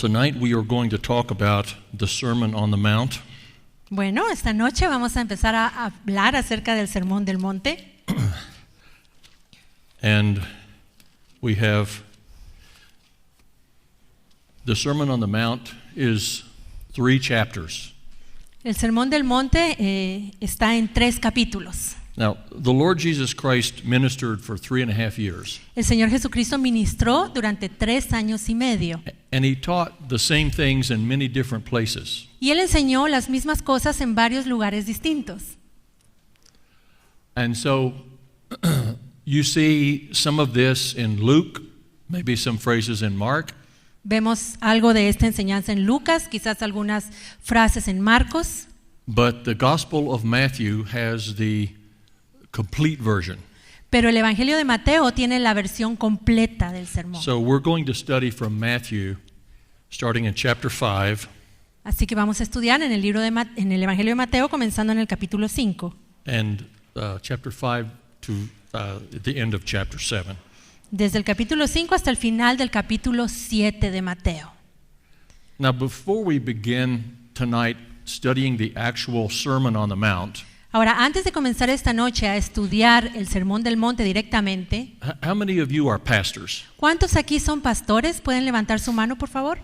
Tonight we are going to talk about the Sermon on the Mount. Bueno, esta noche vamos a empezar a hablar acerca del Sermón del Monte. And we have the Sermon on the Mount is 3 chapters. El Sermón del Monte está en 3 capítulos. Now, the Lord Jesus Christ ministered for 3.5 years. El Señor Jesucristo ministró durante 3 años y medio. And he taught the same things in many different places. Y Él enseñó las mismas cosas en varios lugares distintos. And so you see some of this in Luke, maybe some phrases in Mark. Vemos algo de esta enseñanza en Lucas, quizás algunas frases en Marcos. But the Gospel of Matthew has the complete version. Pero el Evangelio de Mateo tiene la versión completa del sermón. So we're going to study from Matthew, starting in chapter 5. Así que vamos a estudiar en el libro en el Evangelio de Mateo, comenzando en el capítulo 5. And chapter 5 to the end of chapter 7. Desde el capítulo 5 hasta el final del capítulo 7 de Mateo. Now, before we begin tonight studying the actual Sermon on the Mount, Ahora, antes de comenzar esta noche a estudiar el Sermón del Monte directamente, how many of you are pastors? ¿cuántos aquí son pastores? ¿Pueden levantar su mano, por favor?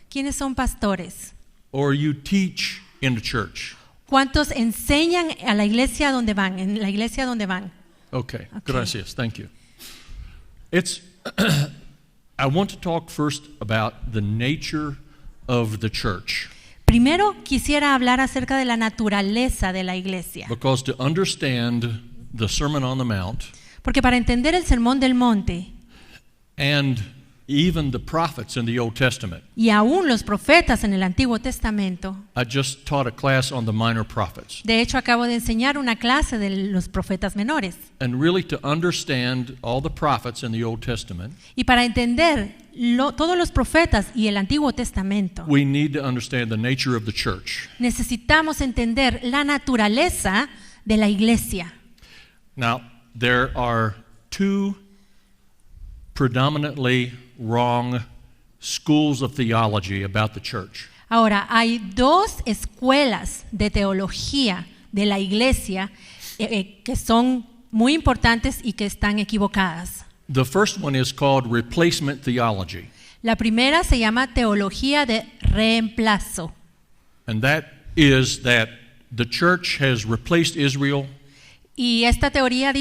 ¿Quiénes son pastores? Or you teach in the church? ¿Cuántos enseñan a la iglesia donde van, en la iglesia donde van? Okay, Okay. gracias, thank you. I want to talk first about the nature of the church. Primero quisiera hablar acerca de la naturaleza de la iglesia, Because to understand the Sermon on the Mount porque para entender el Sermón del Monte and even the prophets in the Old Testament, y aún los profetas en el Antiguo Testamento, I just taught a class on the minor prophets. de hecho acabo de enseñar una clase de los profetas menores, And really to understand all the prophets in the Old Testament, y para entender todos los profetas y el Antiguo Testamento, we need to understand the nature of the church. necesitamos entender la naturaleza de la iglesia. Now, there are 2 predominantly wrong schools of theology about the church. Ahora, hay 2 escuelas de teología de la iglesia que son muy importantes y que están equivocadas. The first one is called replacement theology, La primera se llama teología de reemplazo. and that is that the church has replaced Israel Y esta teología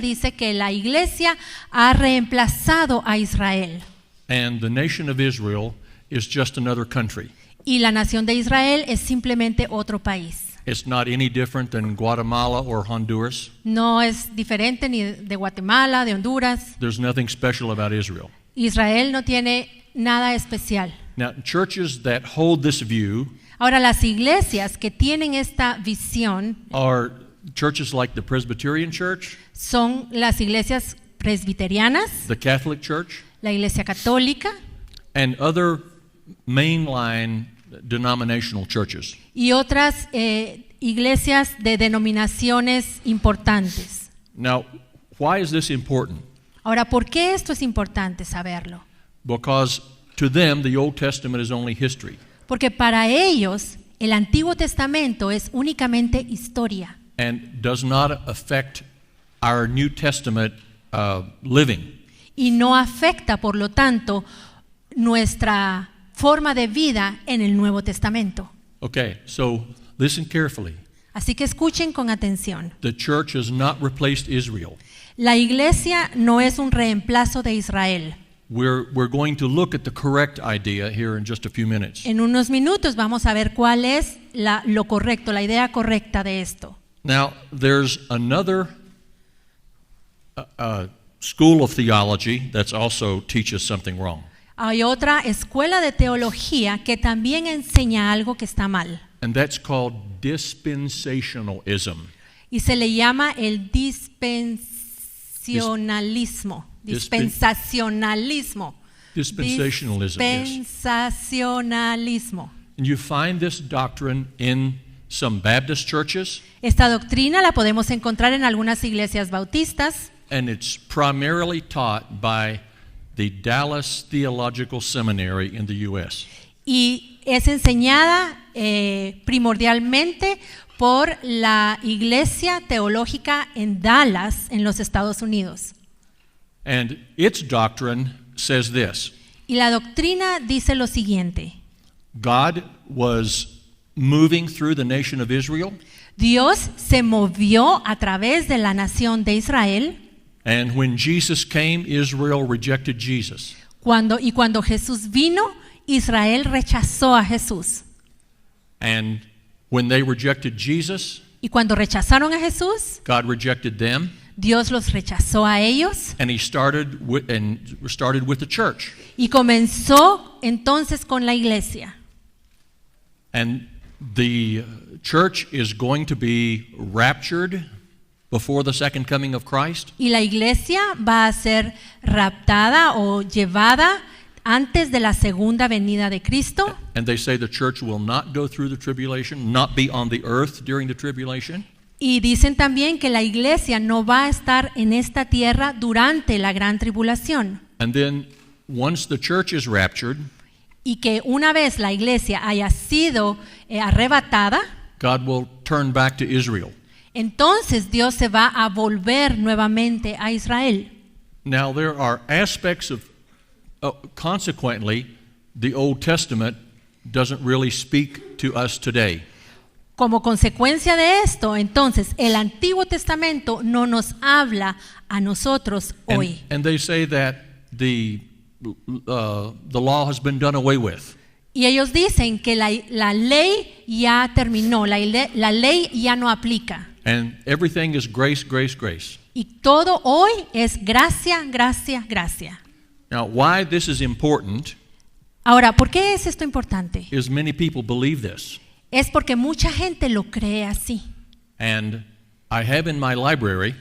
dice que la iglesia ha reemplazado a Israel. and the nation of Israel is just another country. Y la nación de Israel es simplemente otro país. It's not any different than Guatemala or Honduras. No es diferente ni de Guatemala, de Honduras. There's nothing special about Israel. Israel no tiene nada especial. Now, churches that hold this view Ahora, las iglesias que tienen esta visión are churches like the Presbyterian Church, son las iglesias presbiterianas, the Catholic Church, la iglesia católica and other mainline denominational churches. y otras iglesias de denominaciones importantes. Now, why is this important? Ahora, ¿por qué esto es importante saberlo? Because to them, the Old Testament is only history. Porque para ellos el Antiguo Testamento es únicamente historia And does not affect our New Testament living. y no afecta, por lo tanto, nuestra forma de vida en el Nuevo Testamento. Okay, so listen carefully. Así que escuchen con atención. The church has not replaced Israel. La iglesia no es un reemplazo de Israel. We're going to look at the correct idea here in just a few minutes. En unos minutos vamos a ver cuál es lo correcto, la idea correcta de esto. Now, there's another school of theology that also teaches something wrong. Hay otra escuela de teología que también enseña algo que está mal. And that's called dispensationalism. Y se le llama el dispensacionalismo. Dispensacionalismo. Dispensationalism, yes. Dispensacionalismo. And you find this doctrine in some Baptist churches, Esta doctrina la podemos encontrar en algunas iglesias bautistas and it's primarily taught by the Dallas Theological Seminary in the U.S. y es enseñada primordialmente por la Iglesia Teológica en Dallas, en los Estados Unidos. And its doctrine says this: Y la doctrina dice lo siguiente: God was moving through the nation of Israel, Dios se movió a través de la nación de Israel, and when Jesus came, Israel rejected Jesus. cuando Jesús vino, Israel rechazó a Jesús. And when they rejected Jesus, Y cuando rechazaron a Jesús, God rejected them, Dios los rechazó a ellos and He started with the church. y comenzó entonces con la iglesia. And the church is going to be raptured before the second coming of Christ. Y la iglesia va a ser raptada o llevada antes de la segunda venida de Cristo. And they say the church will not go through the tribulation, not be on the earth during the tribulation. Y dicen también que la iglesia no va a estar en esta tierra durante la gran tribulación. And then once the church is raptured, Y que una vez la iglesia haya sido arrebatada, God will turn back to Israel. entonces Dios se va a volver nuevamente a Israel. Now there are aspects of, consequently, the Old Testament doesn't really speak to us today. Como consecuencia de esto, entonces, el Antiguo Testamento no nos habla a nosotros hoy. And they say that the law has been done away with. Y ellos dicen que la ley ya terminó, la ley ya no aplica. And everything is grace, grace, grace. Y todo hoy es gracia, gracia, gracia. Now, why this is important Ahora, ¿por qué es esto importante? is many people believe this. Es porque mucha gente lo cree así. And I have in my library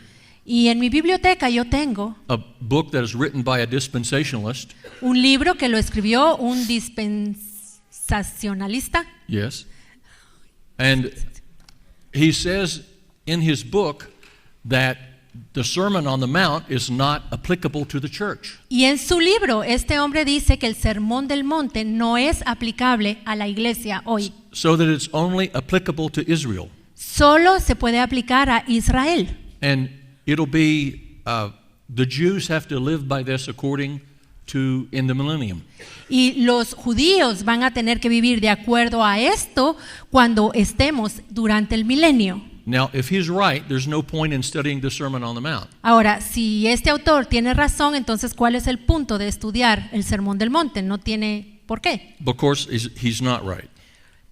Y en mi biblioteca yo tengo a book that is written by a dispensationalist. un libro que lo escribió un dispensacionalista. Yes. And he says in his book that the Sermon on the Mount is not applicable to the church. Y en su libro, este hombre dice que el Sermón del Monte no es aplicable a la iglesia hoy. So that it's only applicable to Israel. Solo se puede aplicar a Israel. And it'll be, the Jews have to live by this according to in the millennium. Y los judíos van a tener que vivir de acuerdo a esto cuando estemos durante el milenio. Now, if he's right, there's no point in studying the Sermon on the Mount. Ahora, si este autor tiene razón, entonces ¿cuál es el punto de estudiar el Sermón del Monte? No tiene por qué. Of course, he's not right.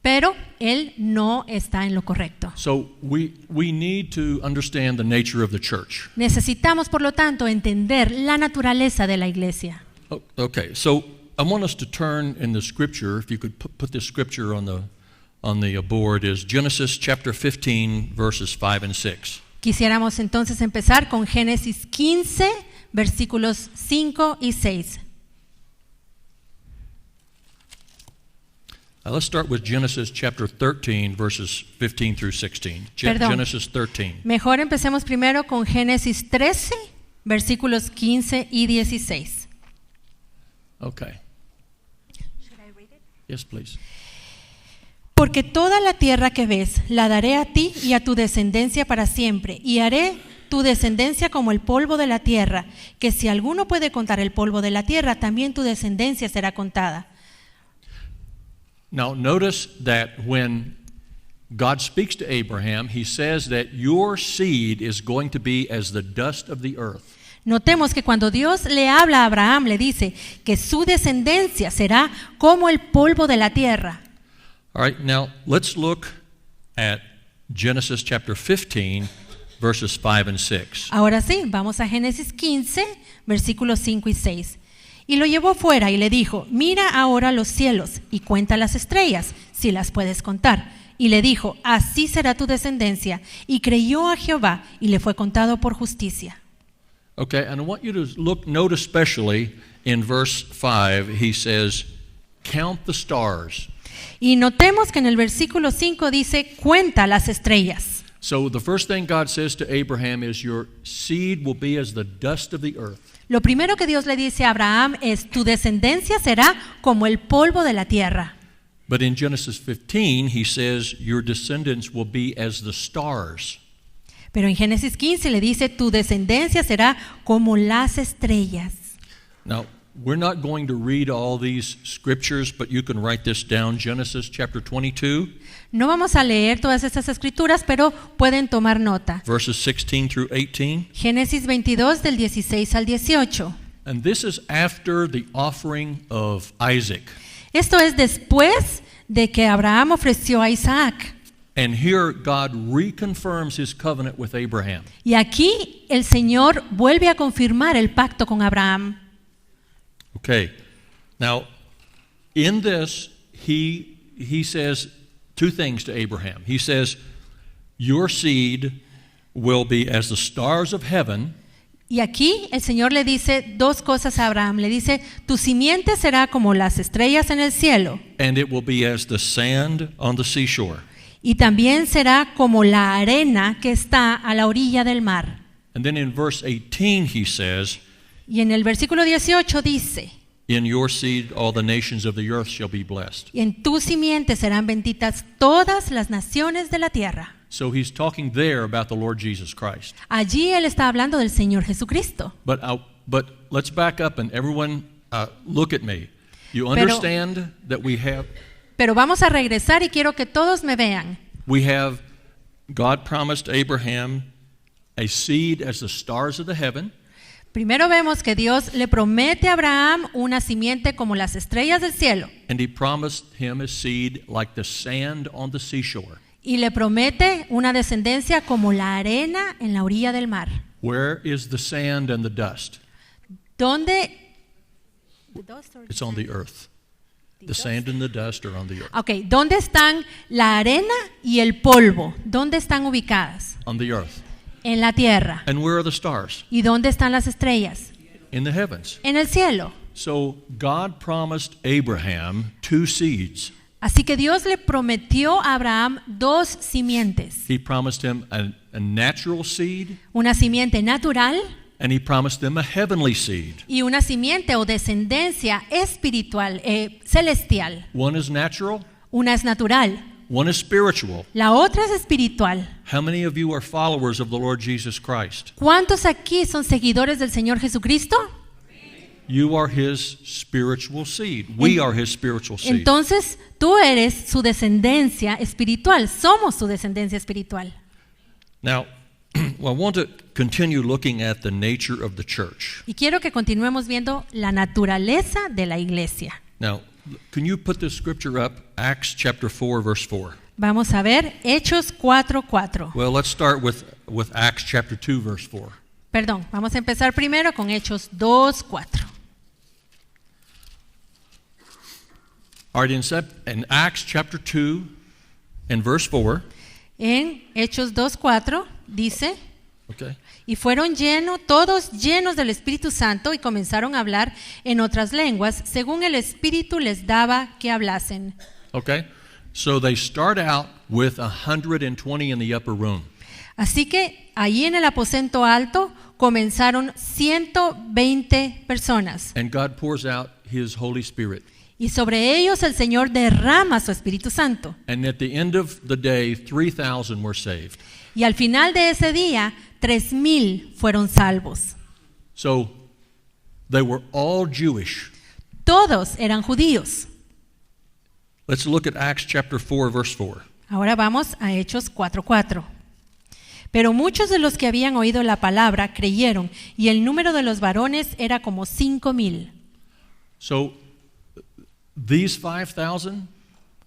Pero él no está en lo correcto. So we need to understand the nature of the church. Necesitamos, por lo tanto, entender la naturaleza de la iglesia. Okay, so I want us to turn in the scripture, if you could put this scripture on the board, is Genesis chapter 15, verses 5 and 6. Quisiéramos entonces empezar con Génesis 15, versículos 5 y 6. Let's start with Genesis chapter 13, verses 15 through 16. Perdón. Genesis 13. Mejor empecemos primero con Génesis 13, versículos 15 y 16. Okay. Yes, please. Porque toda la tierra que ves la daré a ti y a tu descendencia para siempre, y haré tu descendencia como el polvo de la tierra, que si alguno puede contar el polvo de la tierra, también tu descendencia será contada. Now, notice that when God speaks to Abraham, he says that your seed is going to be as the dust of the earth. Notemos que cuando Dios le habla a Abraham, le dice que su descendencia será como el polvo de la tierra. All right, now let's look at Genesis chapter 15, verses 5 and 6. Ahora sí, vamos a Génesis 15, versículos 5 y 6. Y lo llevó fuera y le dijo, mira ahora los cielos y cuenta las estrellas, si las puedes contar. Y le dijo, así será tu descendencia. Y creyó a Jehová y le fue contado por justicia. Okay, and I want you to note especially in verse 5, he says, count the stars. Y notemos que en el versículo 5 dice, cuenta las estrellas. So the first thing God says to Abraham is, your seed will be as the dust of the earth. Lo primero que Dios le dice a Abraham es, tu descendencia será como el polvo de la tierra. But in Genesis 15, he says, your descendants will be as the stars. Pero en Génesis 15 le dice, tu descendencia será como las estrellas. Now, we're not going to read all these scriptures, but you can write this down, Genesis chapter 22, No vamos a leer todas estas escrituras, pero pueden tomar nota. verses 16 through 18. Génesis 22 del 16 al 18. And this is after the offering of Isaac. Esto es después de que Abraham ofreció a Isaac. And here God reconfirms his covenant with Abraham. Y aquí el Señor vuelve a confirmar el pacto con Abraham. Okay. Now, in this, he says two things to Abraham. He says, your seed will be as the stars of heaven, Y aquí el Señor le dice dos cosas a Abraham. Le dice, tu simiente será como las estrellas en el cielo, and it will be as the sand on the seashore. y también será como la arena que está a la orilla del mar. And then in verse 18 he says, Y en el versículo 18 dice, in your seed all the nations of the earth shall be blessed. y en tu simiente serán benditas todas las naciones de la tierra. So he's talking there about the Lord Jesus Christ. Allí él está hablando del Señor Jesucristo. But let's back up and everyone look at me. You understand that Pero vamos a regresar y quiero que todos me vean. God promised Abraham a seed as the stars of the heaven. Primero vemos que Dios le promete a Abraham una simiente como las estrellas del cielo. And he promised him a seed like the sand on the seashore. Y le promete una descendencia como la arena en la orilla del mar. Where is the sand and the dust? ¿Dónde? It's on the earth. The sand and the dust are on the earth. Okay, ¿dónde están la arena y el polvo? ¿Dónde están ubicadas? On the earth. En la tierra. And where are the stars? ¿Y dónde están las estrellas? In the heavens. En el cielo. So God promised Abraham two seeds. Así que Dios le prometió a Abraham dos simientes. He promised him a natural seed, Una simiente natural and he promised them a heavenly seed. y una simiente o descendencia espiritual, celestial. One is natural, Una es natural, one is spiritual. la otra es espiritual. How many of you are followers of the Lord Jesus Christ? ¿Cuántos aquí son seguidores del Señor Jesucristo? You are his spiritual seed. We are his spiritual seed. Entonces, tú eres su descendencia espiritual. Somos su descendencia espiritual. Now, I want to continue looking at the nature of the church. Y quiero que continuemos viendo la naturaleza de la iglesia. Now, can you put this scripture up? Acts chapter 4, verse 4. Vamos a ver Hechos 4:4. Well, let's start with Acts chapter 2, verse 4. Perdón, vamos a empezar primero con Hechos 2:4. All right, in Acts chapter 2 and verse 4. En Hechos 2:4 dice, Okay. y fueron todos llenos del Espíritu Santo y comenzaron a hablar en otras lenguas, según el Espíritu les daba que hablasen. Okay. So they start out with 120 in the upper room. Así que allí en el aposento alto comenzaron 120 personas. And God pours out his Holy Spirit. Y sobre ellos el Señor derrama su Espíritu Santo. And at the end of the day, 3,000 were saved. Y al final de ese día, 3,000 fueron salvos. So they were all Jewish. Todos eran judíos. Let's look at Acts chapter 4, verse 4. Ahora vamos a Hechos 4:4. Pero muchos de los que habían oído la palabra creyeron, y el número de los varones era como 5,000. So these 5,000,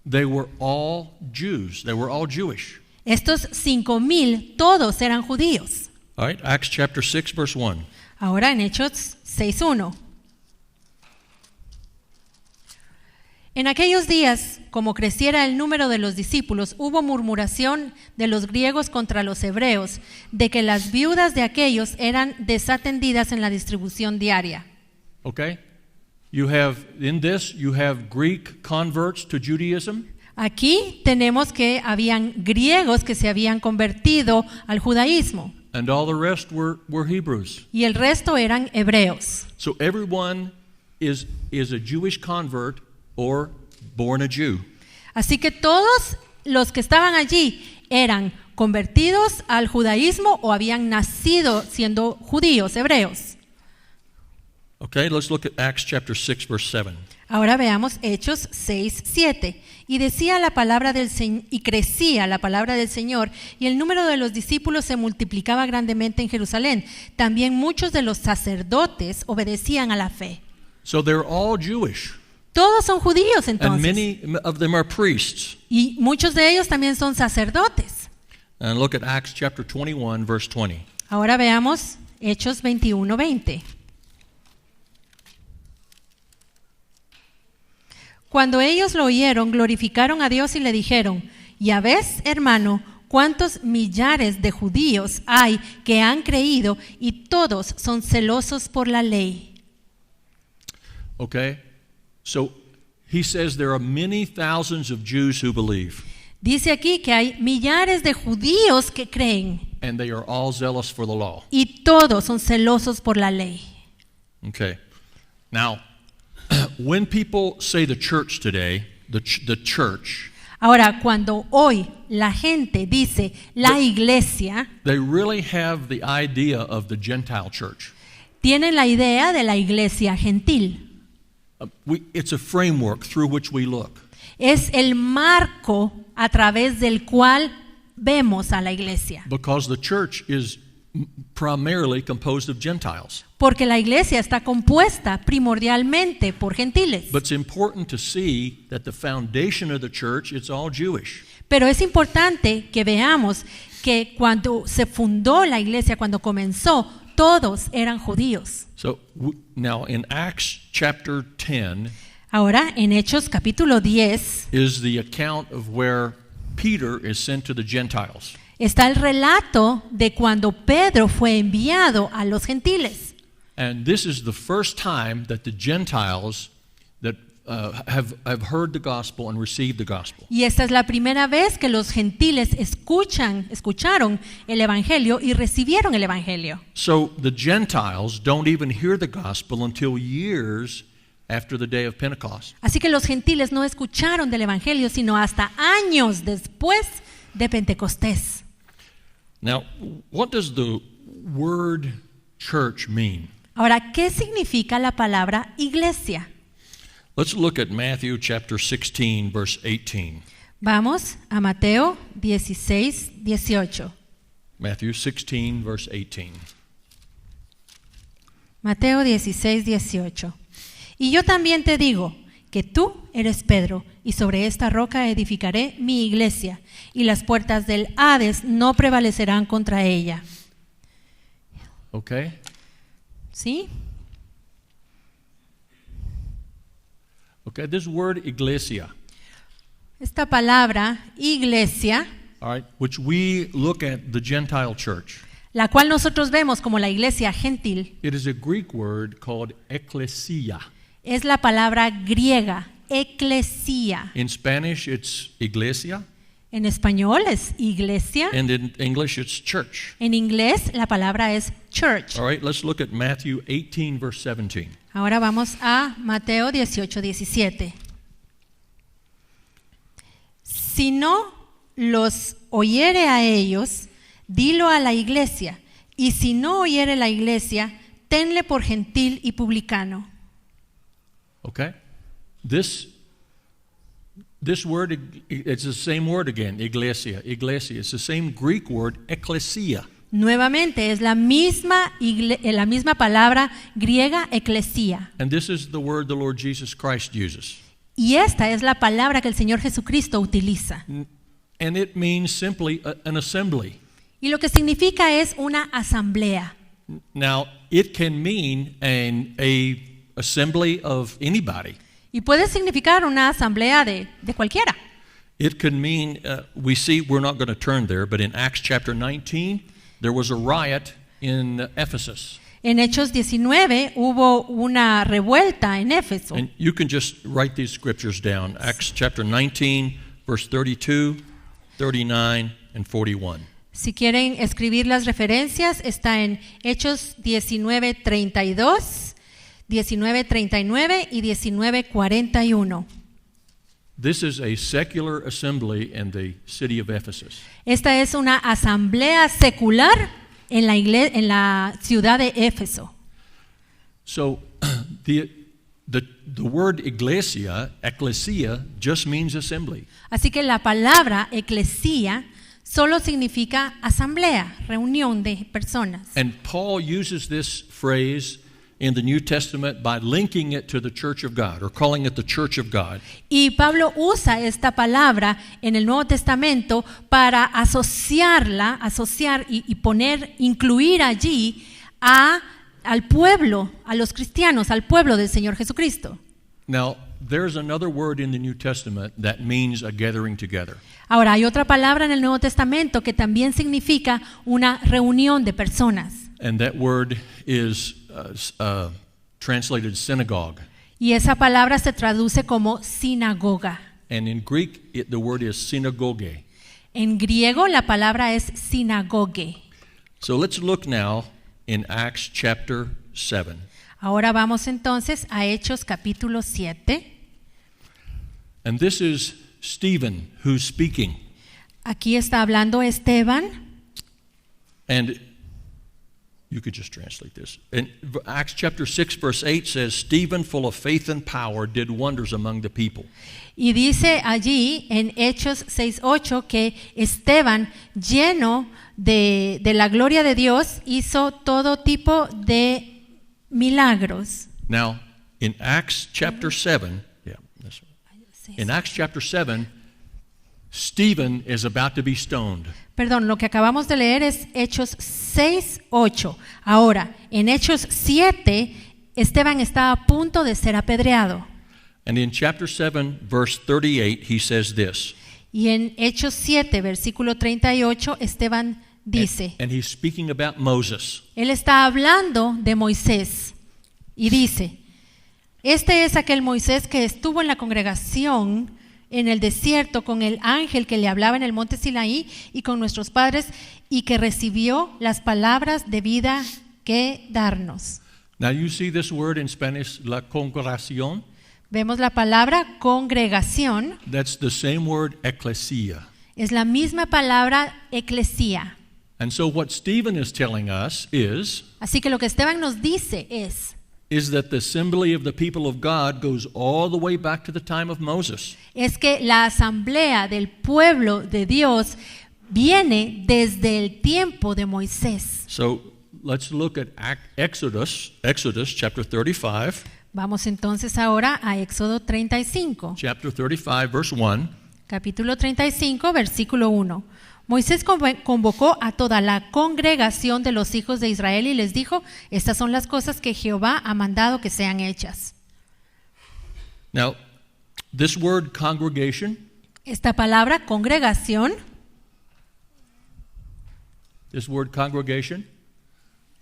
they were all Jews. They were all Jewish. Estos 5,000 todos eran judíos. All right, Acts chapter 6, verse 1. Ahora en Hechos 6:1. En aquellos días, como creciera el número de los discípulos, hubo murmuración de los griegos contra los hebreos, de que las viudas de aquellos eran desatendidas en la distribución diaria. Okay? You have Greek converts to Judaism. Aquí tenemos que habían griegos que se habían convertido al judaísmo and all the rest were Hebrews. y el resto eran hebreos. So everyone is a Jewish convert or born a Jew. Así que todos los que estaban allí eran convertidos al judaísmo o habían nacido siendo judíos, hebreos. Okay, let's look at Acts chapter 6 verse 7. Ahora veamos Hechos 6:7. Y decía la palabra del Señor, y crecía la palabra del Señor, y el número de los discípulos se multiplicaba grandemente en Jerusalén. También muchos de los sacerdotes obedecían a la fe. So they're all Jewish. Todos son judíos And entonces. many of them are priests. Y muchos de ellos también son sacerdotes. And look at Acts chapter 21 verse 20. Ahora veamos Hechos 21:20. Cuando ellos lo oyeron, glorificaron a Dios y le dijeron: ya ves, hermano, cuántos millares de judíos hay que han creído y todos son celosos por la ley. Okay? So he says there are many thousands of Jews who believe, Dice aquí que hay millares de judíos que creen and they are all zealous for the law. y todos son celosos por la ley. Okay. Now, when people say the church today, the church, Ahora, cuando hoy la gente dice la iglesia, they really have the idea of the Gentile church. tienen la idea de la iglesia gentil. It's a framework through which we look. Es el marco a través del cual vemos a la iglesia. Because the church is primarily composed of Gentiles. Porque la iglesia está compuesta primordialmente por gentiles. But it's important to see that the foundation of the church, it's all Jewish. Pero es importante que veamos que cuando se fundó la iglesia, cuando comenzó, todos eran judíos. So now in Acts chapter 10 Ahora, en Hechos capítulo 10, is the account of where Peter is sent to the Gentiles. está el relato de cuando Pedro fue enviado a los gentiles. And this is the first time that the Gentiles that have heard the gospel and received the gospel. Y esta es la primera vez que los gentiles escucharon el evangelio y recibieron el evangelio. So the Gentiles don't even hear the gospel until years after the day of Pentecost. Así que los gentiles no escucharon del evangelio sino hasta años después de Pentecostés. Now, what does the word church mean? Ahora, ¿qué significa la palabra iglesia? Let's look at Matthew chapter 16 verse 18. Vamos a Mateo 16:18. Matthew 16 verse 18. Mateo 16:18. Y yo también te digo que tú eres Pedro, y sobre esta roca edificaré mi iglesia, y las puertas del Hades no prevalecerán contra ella. Okay? ¿Sí? Okay, this word iglesia, Esta palabra iglesia, all right, which we look at the Gentile church. la cual nosotros vemos como la iglesia gentil, It is a Greek word called ecclesia. es la palabra griega, eclesia. In Spanish it's iglesia, En español es iglesia. and in English it's church. En inglés la palabra es church. All right, let's look at Matthew 18 verse 17. Ahora vamos a Mateo 18:17. Si no los oyere a ellos, dilo a la iglesia, y si no oyere la iglesia, tenle por gentil y publicano. Okay? This word, it's the same word again, iglesia. It's the same Greek word, ecclesia. Nuevamente es la misma palabra griega eclesia. And this is the word the Lord Jesus Christ uses. Y esta es la palabra que el Señor Jesucristo utiliza. And it means simply an assembly. Y lo que significa es una asamblea. Now, it can mean an assembly of anybody. Y puede significar una asamblea de cualquiera. It can mean, we're not going to turn there, but in Acts chapter 19, there was a riot in Ephesus. En Hechos 19 hubo una revuelta en Éfeso. And you can just write these scriptures down. Acts chapter 19, verse 32, 39, and 41. Si quieren escribir las referencias, está en Hechos 19:32, 19:39 y 19:41. This is a secular assembly in the city of Ephesus. Esta es una asamblea secular en la ciudad de Éfeso. So the word ecclesia just means assembly. Así que la palabra eclesía solo significa asamblea, reunión de personas. And Paul uses this phrase in the New Testament by linking it to the church of God, or calling it the church of God. Y Pablo usa esta palabra en el Nuevo Testamento para asociar y incluir allí al pueblo, a los cristianos, al pueblo del Señor Jesucristo. Now, there's another word in the New Testament that means a gathering together. Ahora, hay otra palabra en el Nuevo Testamento que también significa una reunión de personas. And that word is translated synagogue. Y esa palabra se traduce como sinagoga. And in Greek, the word is synagoge. En griego la palabra es sinagoge. So let's look now in Acts chapter 7. Ahora vamos entonces a Hechos capítulo 7. And this is Stephen who's speaking. Aquí está hablando Esteban. And you could just translate this. In Acts chapter 6 verse 8 says, Stephen, full of faith and power, did wonders among the people. Y dice allí en Hechos 6:8 que Esteban, lleno de la gloria de Dios, hizo todo tipo de milagros. Now, in Acts chapter 7, in Acts chapter 7, Stephen is about to be stoned. Perdón, lo que acabamos de leer es Hechos 6:8. Ahora, en Hechos 7, Esteban está a punto de ser apedreado. And in chapter 7, verse 38, he says this. Y en Hechos 7, versículo 38, Esteban dice, and he's speaking about Moses. Él está hablando de Moisés y dice, este es aquel Moisés que estuvo en la congregación en el desierto con el ángel que le hablaba en el monte Sinaí y con nuestros padres y que recibió las palabras de vida que darnos. Now you see this word in Spanish, la congregación. Vemos la palabra congregación. That's the same word, ecclesia. Es la misma palabra eclesía. And so what Stephen is telling us Así que lo que Esteban nos dice is that the assembly of the people of God goes all the way back to the time of Moses. Es que la asamblea del pueblo de Dios viene desde el tiempo de Moisés. So let's look at Exodus chapter 35. Vamos entonces ahora a Éxodo 35. Chapter 35 verse 1. Capítulo 35, versículo 1. Moisés convocó a toda la congregación de los hijos de Israel y les dijo, estas son las cosas que Jehová ha mandado que sean hechas. Now, this word congregation, esta palabra congregación,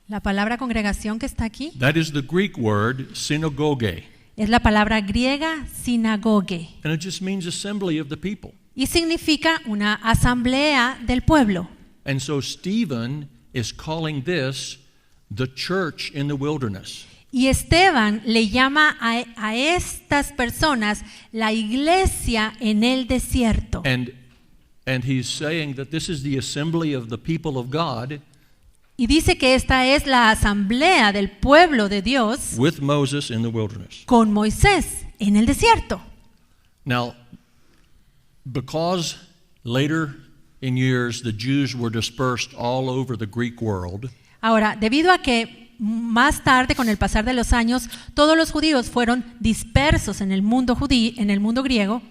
la palabra congregación que está aquí, that is the Greek word synagoge. Es la palabra griega sinagoge. And it just means assembly of the people. Y significa una asamblea del pueblo. And so Stephen is calling this the church in the wilderness. Y Esteban le llama a estas personas la iglesia en el desierto. And he's saying that this is the assembly of the people of God. Y dice que esta es la asamblea del pueblo de Dios with Moses in the wilderness. Con Moisés en el desierto. Now, because later in years the Jews were dispersed all over the Greek world. Ahora, debido a que más tarde, con el pasar de los años, todos los judíos fueron dispersos en el mundo griego.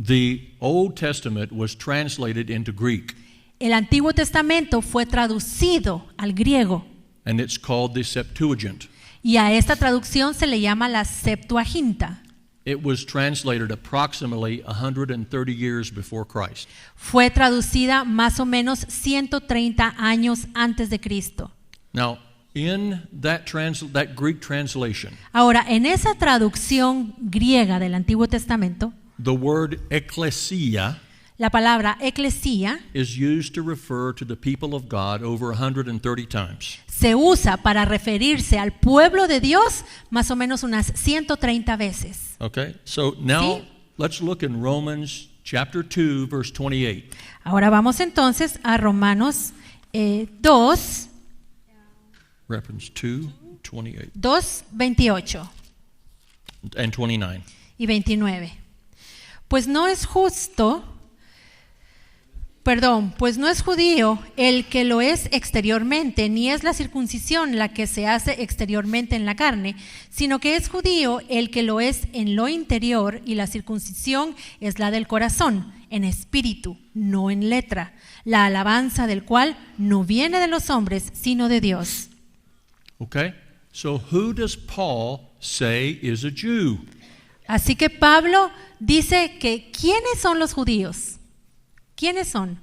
The Old Testament was translated into Greek. El Antiguo Testamento fue traducido al griego. And it's called the Septuagint. Y a esta traducción se le llama la Septuaginta. It was translated approximately 130 years before Christ. Fue traducida más o menos 130 años antes de Cristo. Now, in that Greek translation, ahora, en esa traducción griega del Antiguo Testamento, the word ecclesia la palabra eclesía is used to refer to the people of God over 130 times. se usa para referirse al pueblo de Dios más o menos unas 130 veces. Okay? So now Sí. let's look in Romans chapter 2 verse 28. Ahora vamos entonces a Romanos 2, Reference 2, 28 28 and 29. y 29. Pues no es judío el que lo es exteriormente, ni es la circuncisión la que se hace exteriormente en la carne, sino que es judío el que lo es en lo interior, y la circuncisión es la del corazón, en espíritu, no en letra, la alabanza del cual no viene de los hombres, sino de Dios. Okay? So who does Paul say is a Jew? Así que Pablo dice que ¿quiénes son los judíos? ¿Quiénes son?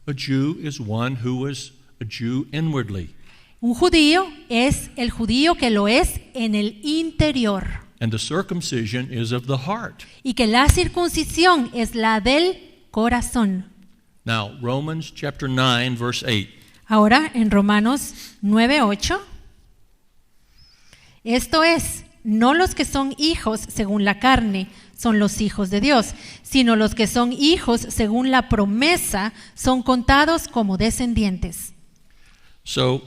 A Jew is one who is a Jew inwardly. Un judío es el judío que lo es en el interior, And the circumcision is of the heart. y que la circuncisión es la del corazón. Now, Romans chapter 9 verse 8. Ahora en Romanos 9:8, esto es, no los que son hijos según la carne son los hijos de Dios, sino los que son hijos según la promesa son contados como descendientes. So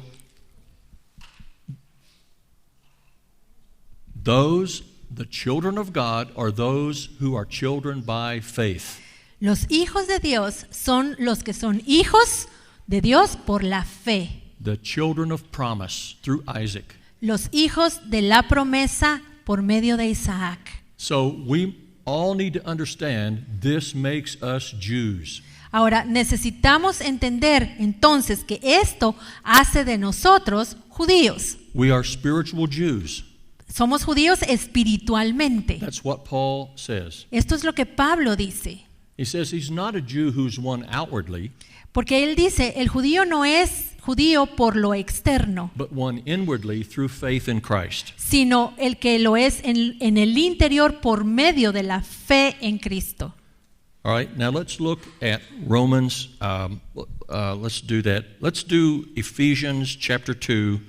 the children of God are those who are children by faith. Los hijos de Dios son los que son hijos de Dios por la fe. The children of promise through Isaac. Los hijos de la promesa por medio de Isaac. So we all need to understand this makes us Jews. Ahora, necesitamos entender entonces que esto hace de nosotros judíos. We are spiritual Jews. Somos judíos espiritualmente. That's what Paul says. Esto es lo que Pablo dice. He says he's not a Jew who's one outwardly, Porque él dice, el judío no es judío por lo externo, but one inwardly through faith in Christ. sino el que lo es en el interior por medio de la fe en Cristo. All right, now let's look at Romans. Let's do that. Let's do Ephesians chapter 2,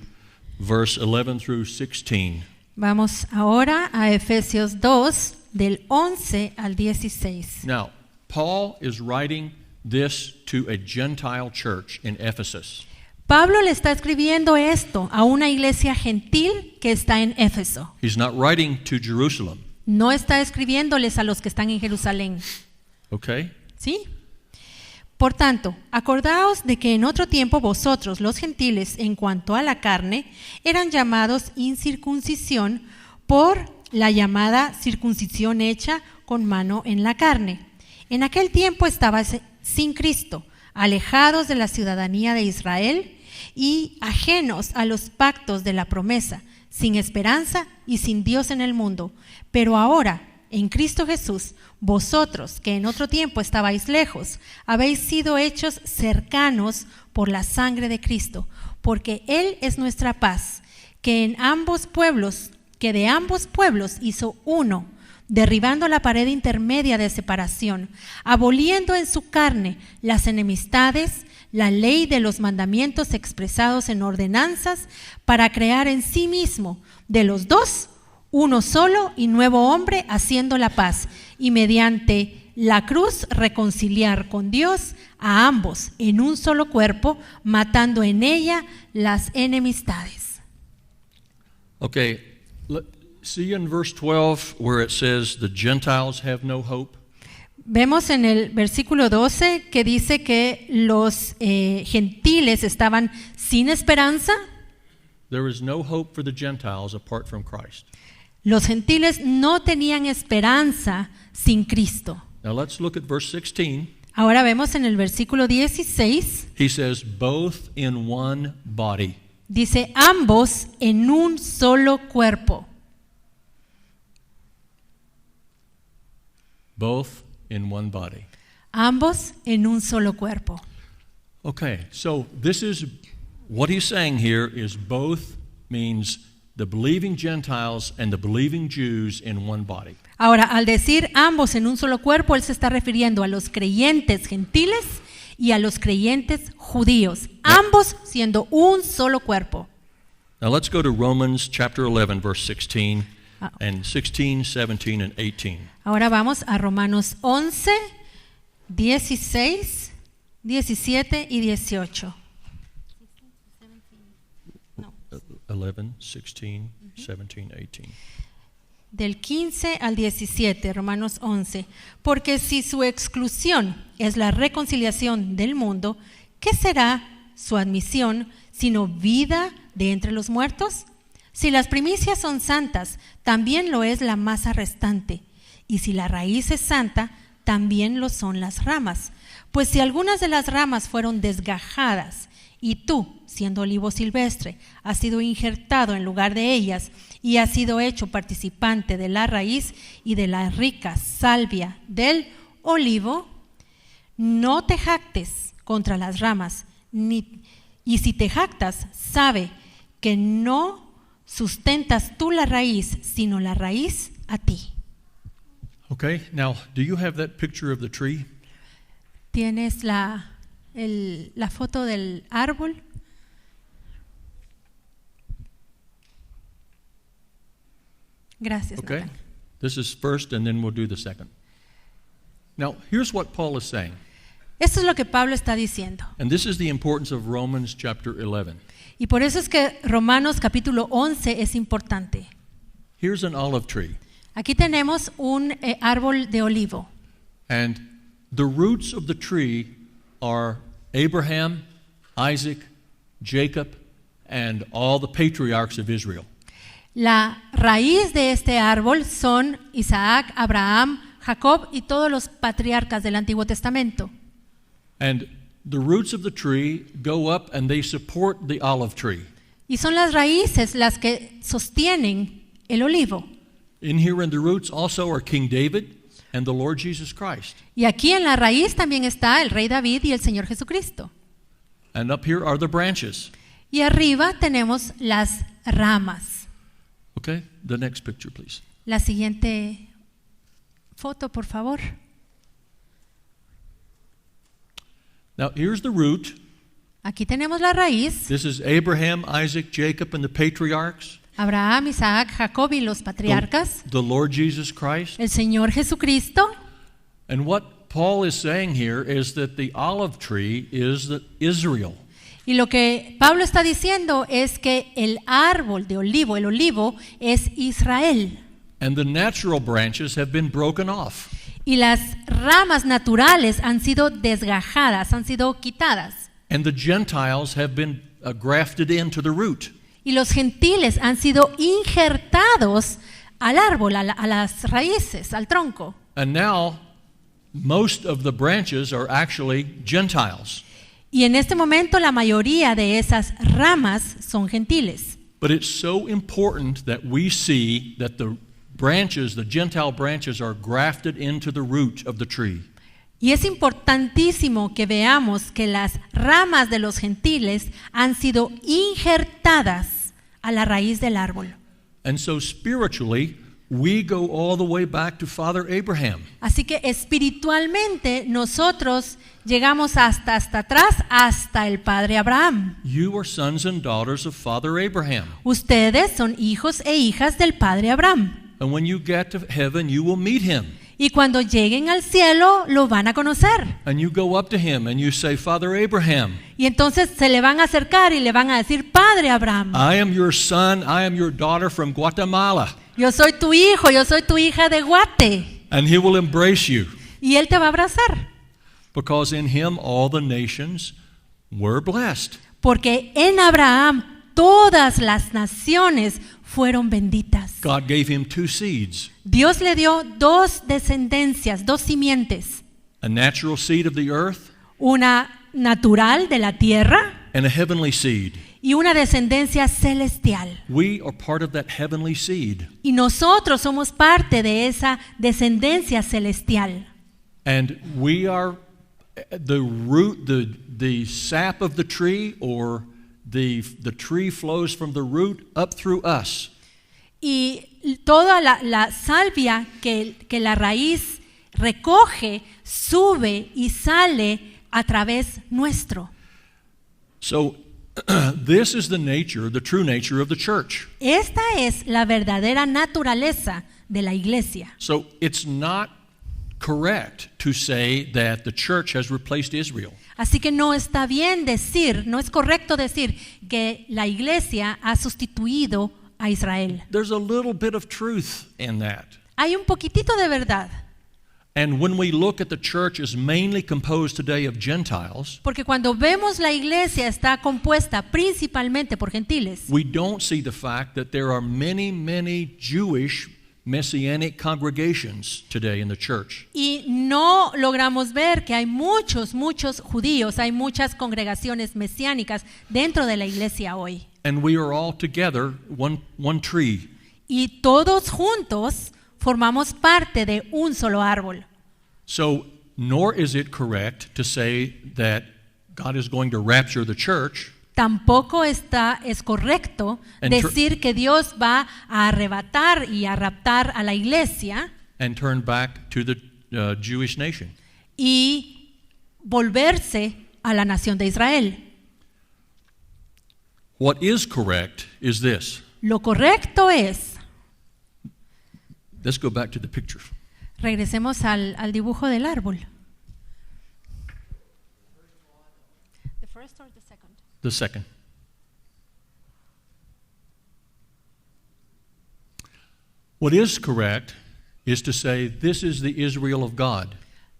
verse 11 through 16. Vamos ahora a Efesios 2, del 11 al 16. Now, Paul is writing this to a Gentile church in Ephesus. Pablo le está escribiendo esto a una iglesia gentil que está en Éfeso. He's not writing to Jerusalem, No está escribiéndoles a los que están en Jerusalén. okay? ¿Sí? Por tanto, acordaos de que en otro tiempo vosotros, los gentiles, en cuanto a la carne, eran llamados incircuncisión por la llamada circuncisión hecha con mano en la carne. En aquel tiempo estabais sin Cristo, alejados de la ciudadanía de Israel y ajenos a los pactos de la promesa, sin esperanza y sin Dios en el mundo. Pero ahora, en Cristo Jesús, vosotros que en otro tiempo estabais lejos, habéis sido hechos cercanos por la sangre de Cristo, porque Él es nuestra paz, que de ambos pueblos hizo uno, derribando la pared intermedia de separación, aboliendo en su carne las enemistades, la ley de los mandamientos expresados en ordenanzas, para crear en sí mismo de los dos uno solo y nuevo hombre, haciendo la paz, y mediante la cruz reconciliar con Dios a ambos en un solo cuerpo, matando en ella las enemistades. Okay, see in verse 12 where it says the Gentiles have no hope? Vemos en el versículo 12 que dice que los gentiles estaban sin esperanza. There is no hope for the Gentiles apart from Christ. Los gentiles no tenían esperanza sin Cristo. Now let's look at verse 16. Ahora vemos en el versículo 16, He says, both in one body. dice ambos en un solo cuerpo. Both in one body. Ambos en un solo cuerpo. Okay, so this is what he's saying here is both means the believing Gentiles and the believing Jews in one body. Ahora, al decir ambos en un solo cuerpo, él se está refiriendo a los creyentes gentiles y a los creyentes judíos, ambos siendo un solo cuerpo. Now let's go to Romans chapter 11, verse 16, and 16, 17, and 18. Ahora vamos a Romanos 11, 16, 17 y 18. 11, 16, 17, 18. Del 15 al 17, Romanos 11. Porque si su exclusión es la reconciliación del mundo, ¿qué será su admisión sino vida de entre los muertos? Si las primicias son santas, también lo es la masa restante. Y si la raíz es santa, también lo son las ramas. Pues si algunas de las ramas fueron desgajadas, y tú, siendo olivo silvestre, has sido injertado en lugar de ellas y has sido hecho participante de la raíz y de la rica salvia del olivo, no te jactes contra las ramas, y si te jactas, sabe que no sustentas tú la raíz, sino la raíz a ti. Okay, now, do you have that picture of the tree? ¿Tienes la foto del árbol? Gracias. Okay, Nathan. this is first and then we'll do the second. Now, here's what Paul is saying, Esto es lo que Pablo está diciendo. and this is the importance of Romans chapter 11. Y por eso es que Romanos capítulo 11 es importante. Here's an olive tree, Aquí tenemos un árbol de olivo. and the roots of the tree are Abraham, Isaac, Jacob, and all the patriarchs of Israel. La raíz de este árbol son Isaac, Abraham, Jacob y todos los patriarcas del Antiguo Testamento. And the roots of the tree go up and they support the olive tree. Y son las raíces las que sostienen el olivo. In here in the roots also are King David and the Lord Jesus Christ. Y aquí en la raíz también está el rey David y el Señor Jesucristo. And up here are the branches. Y arriba tenemos las ramas. Okay, the next picture, please. La siguiente foto, por favor. Now, here's the root. Aquí tenemos la raíz. This is Abraham, Isaac, Jacob, and the patriarchs. Abraham, Isaac, Jacob y los patriarcas. The Lord Jesus Christ. El Señor Jesucristo. And what Paul is saying here is that the olive tree is Israel. Y lo que Pablo está diciendo es que el árbol de olivo, el olivo, es Israel. And the natural branches have been broken off. Y las ramas naturales han sido desgajadas, han sido quitadas. And the Gentiles have been grafted into the root. Y los gentiles han sido injertados al árbol, a las raíces, al tronco. And now, most of the branches are actually Gentiles. Y en este momento la mayoría de esas ramas son gentiles. But it's so important that we see that the branches, the Gentile branches, are grafted into the root of the tree. Y es importantísimo que veamos que las ramas de los gentiles han sido injertadas a la raíz del árbol. And so spiritually, we go all the way back to Father Abraham. Así que espiritualmente nosotros llegamos hasta atrás, hasta el padre Abraham. You are sons and daughters of Father Abraham. Ustedes son hijos e hijas del padre Abraham. And when you get to heaven, you will meet him. Y cuando lleguen al cielo lo van a conocer. And you go up to him and you say, Father Abraham, Y entonces se le van a acercar y le van a decir, Padre Abraham, I am your son, I am your daughter from Guatemala. yo soy tu hijo, yo soy tu hija de Guate. And he will embrace you, Y él te va a abrazar. because in him all the nations were blessed. Porque en Abraham todas las naciones fueron benditas. God gave him two seeds, Dios le dio dos descendencias, dos simientes. a natural seed of the earth Una natural de la tierra and a heavenly seed. y una descendencia celestial. We are part of that heavenly seed. Y nosotros somos parte de esa descendencia celestial. And we are the root, the sap of the tree, or the tree flows from the root up through us. Y toda la salvia que la raíz recoge, sube y sale a través nuestro. So this is the true nature of the church. Esta es la verdadera naturaleza de la iglesia. So it's not correct to say that the church has replaced Israel. Así que no está bien decir, no es correcto decir que la iglesia ha sustituido a Israel. There's a little bit of truth in that. Hay un poquitito de verdad. And when we look at the church as mainly composed today of Gentiles, Porque cuando vemos la iglesia está compuesta principalmente por gentiles, we don't see the fact that there are many, many Jewish Messianic congregations today in the church. y no logramos ver que hay muchos judíos, hay muchas congregaciones mesiánicas dentro de la iglesia hoy. And we are all together one tree. Y todos juntos formamos parte de un solo árbol. So, nor is it correct to say that God is going to rapture the church. Tampoco es correcto And decir que Dios va a arrebatar y a raptar a la iglesia And turn back to the Jewish nation. y volverse a la nación de Israel. What is correct is this. Lo correcto es, Let's go back to the picture. regresemos al dibujo del árbol. The first or the second? The second. What is correct is to say this is the Israel of God.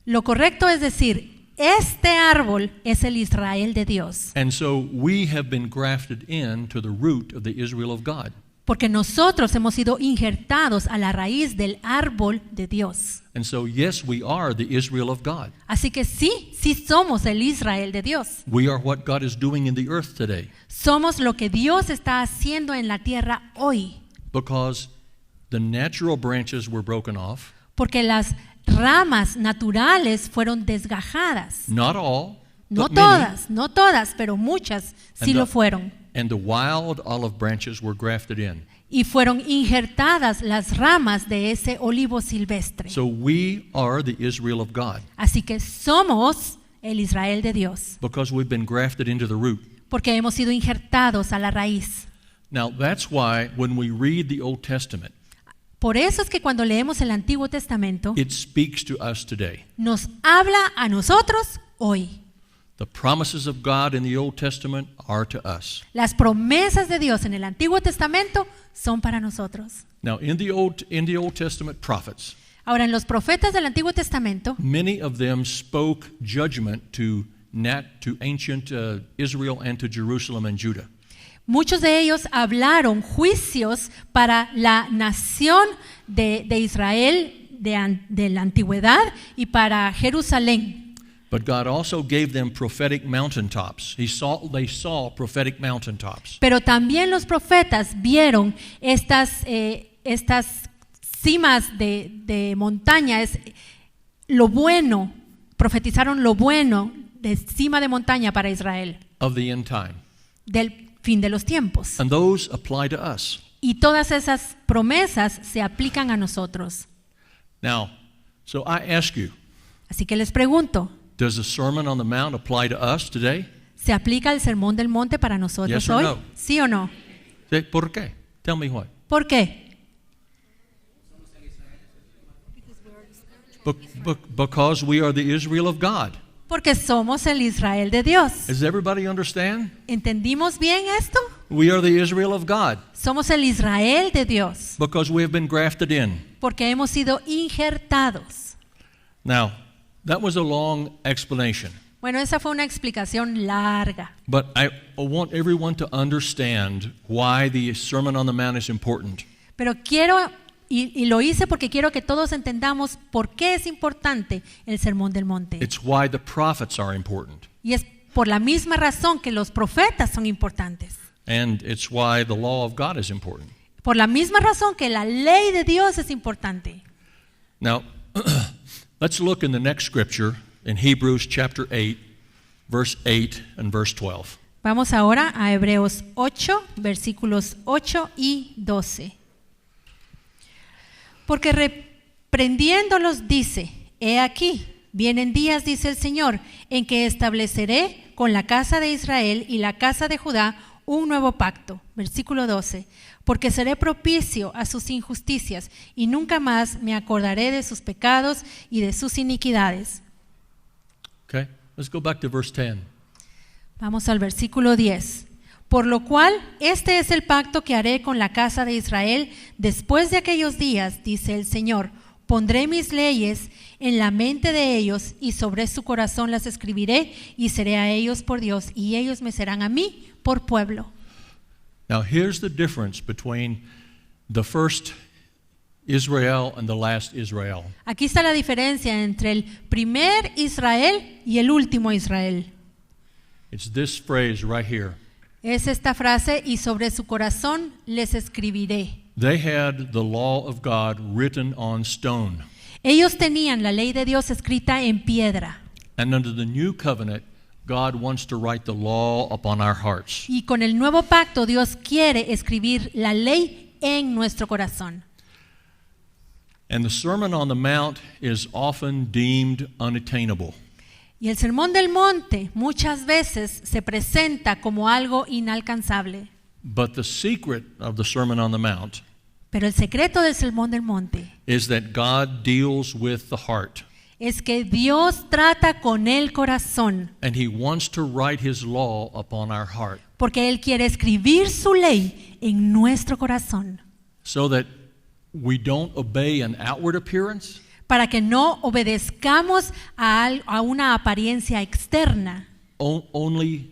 Lo correcto es decir, este árbol es el Israel de Dios, And so we have been grafted into the root of the Israel of God. porque nosotros hemos sido injertados a la raíz del árbol de Dios. And so, yes, we are the Israel of God. Así que sí somos el Israel de Dios. We are what God is doing in the earth today. Somos lo que Dios está haciendo en la tierra hoy, Because the natural branches were broken off. porque las ramas naturales fueron desgajadas. Not all, No but many. todas, no todas, pero muchas sí And lo the- fueron. And the wild olive branches were grafted in. Y fueron injertadas las ramas de ese olivo silvestre. So we are the Israel of God Así que somos el Israel de Dios, because we've been grafted into the root. porque hemos sido injertados a la raíz. Now, that's why when we read the Old Testament, Por eso es que cuando leemos el Antiguo Testamento, it speaks to us today. nos habla a nosotros hoy. The promises of God in the Old Testament are to us. Las promesas de Dios en el Antiguo Testamento son para nosotros. Now, in the Old Testament prophets, Ahora, en los profetas del Antiguo Testamento, many of them spoke judgment to ancient Israel and to Jerusalem and Judah. muchos de ellos hablaron juicios para la nación de Israel de la antigüedad y para Jerusalén. But God also gave them prophetic mountaintops. They saw prophetic mountaintops. Pero también los profetas vieron estas cimas de montañas, lo bueno, profetizaron lo bueno de cima de montaña para Israel, Of the end time. del fin de los tiempos. And those apply to us. Y todas esas promesas se aplican a nosotros. Now, so I ask you, Así que les pregunto, does the Sermon on the Mount apply to us today? ¿se aplica el sermón del monte para nosotros Yes or hoy? no? ¿Sí o no? ¿Por qué? Tell me why. ¿Por qué? Because we are the Israel of God. Porque somos el Israel de Dios. Does everybody understand? ¿Entendimos bien esto? We are the Israel of God Somos el Israel de Dios, because we have been grafted in. porque hemos sido injertados. Now, that was a long explanation, Bueno, esa fue una explicación larga, but I want everyone to understand why the Sermon on the Mount is important. pero quiero, y lo hice porque quiero que todos entendamos por qué es importante el Sermón del Monte. It's why the prophets are important, Y es por la misma razón que los profetas son importantes. and it's why the law of God is important. Por la misma razón que la ley de Dios es importante. Now, let's look in the next scripture in Hebrews chapter 8, verse 8 and verse 12. Vamos ahora a Hebreos 8, versículos 8 y 12. Porque reprendiéndolos dice, he aquí, vienen días, dice el Señor, en que estableceré con la casa de Israel y la casa de Judá un nuevo pacto. Versículo 12. Porque seré propicio a sus injusticias y nunca más me acordaré de sus pecados y de sus iniquidades. Okay, let's go back to verse 10. Vamos al versículo 10. Por lo cual, este es el pacto que haré con la casa de Israel después de aquellos días, dice el Señor. Pondré mis leyes en la mente de ellos y sobre su corazón las escribiré y seré a ellos por Dios y ellos me serán a mí por pueblo. Now here's the difference between the first Israel and the last Israel. Aquí está la diferencia entre el primer Israel y el último Israel. It's this phrase right here. Es esta frase, y sobre su corazón les escribiré. They had the law of God written on stone. Ellos tenían la ley de Dios escrita en piedra. And under the new covenant, God wants to write the law upon our hearts. Y con el nuevo pacto, Dios quiere escribir la ley en nuestro corazón. And the Sermon on the Mount is often deemed unattainable. Y el Sermón del Monte muchas veces se presenta como algo inalcanzable. But the secret of the Sermon on the Mount Pero el secreto del Sermón del Monte is that God deals with the heart. es que Dios trata con el corazón, And He wants to write His law upon our heart porque Él quiere escribir su ley en nuestro corazón, so that we don't obey an outward appearance, para que no obedezcamos a una apariencia externa, only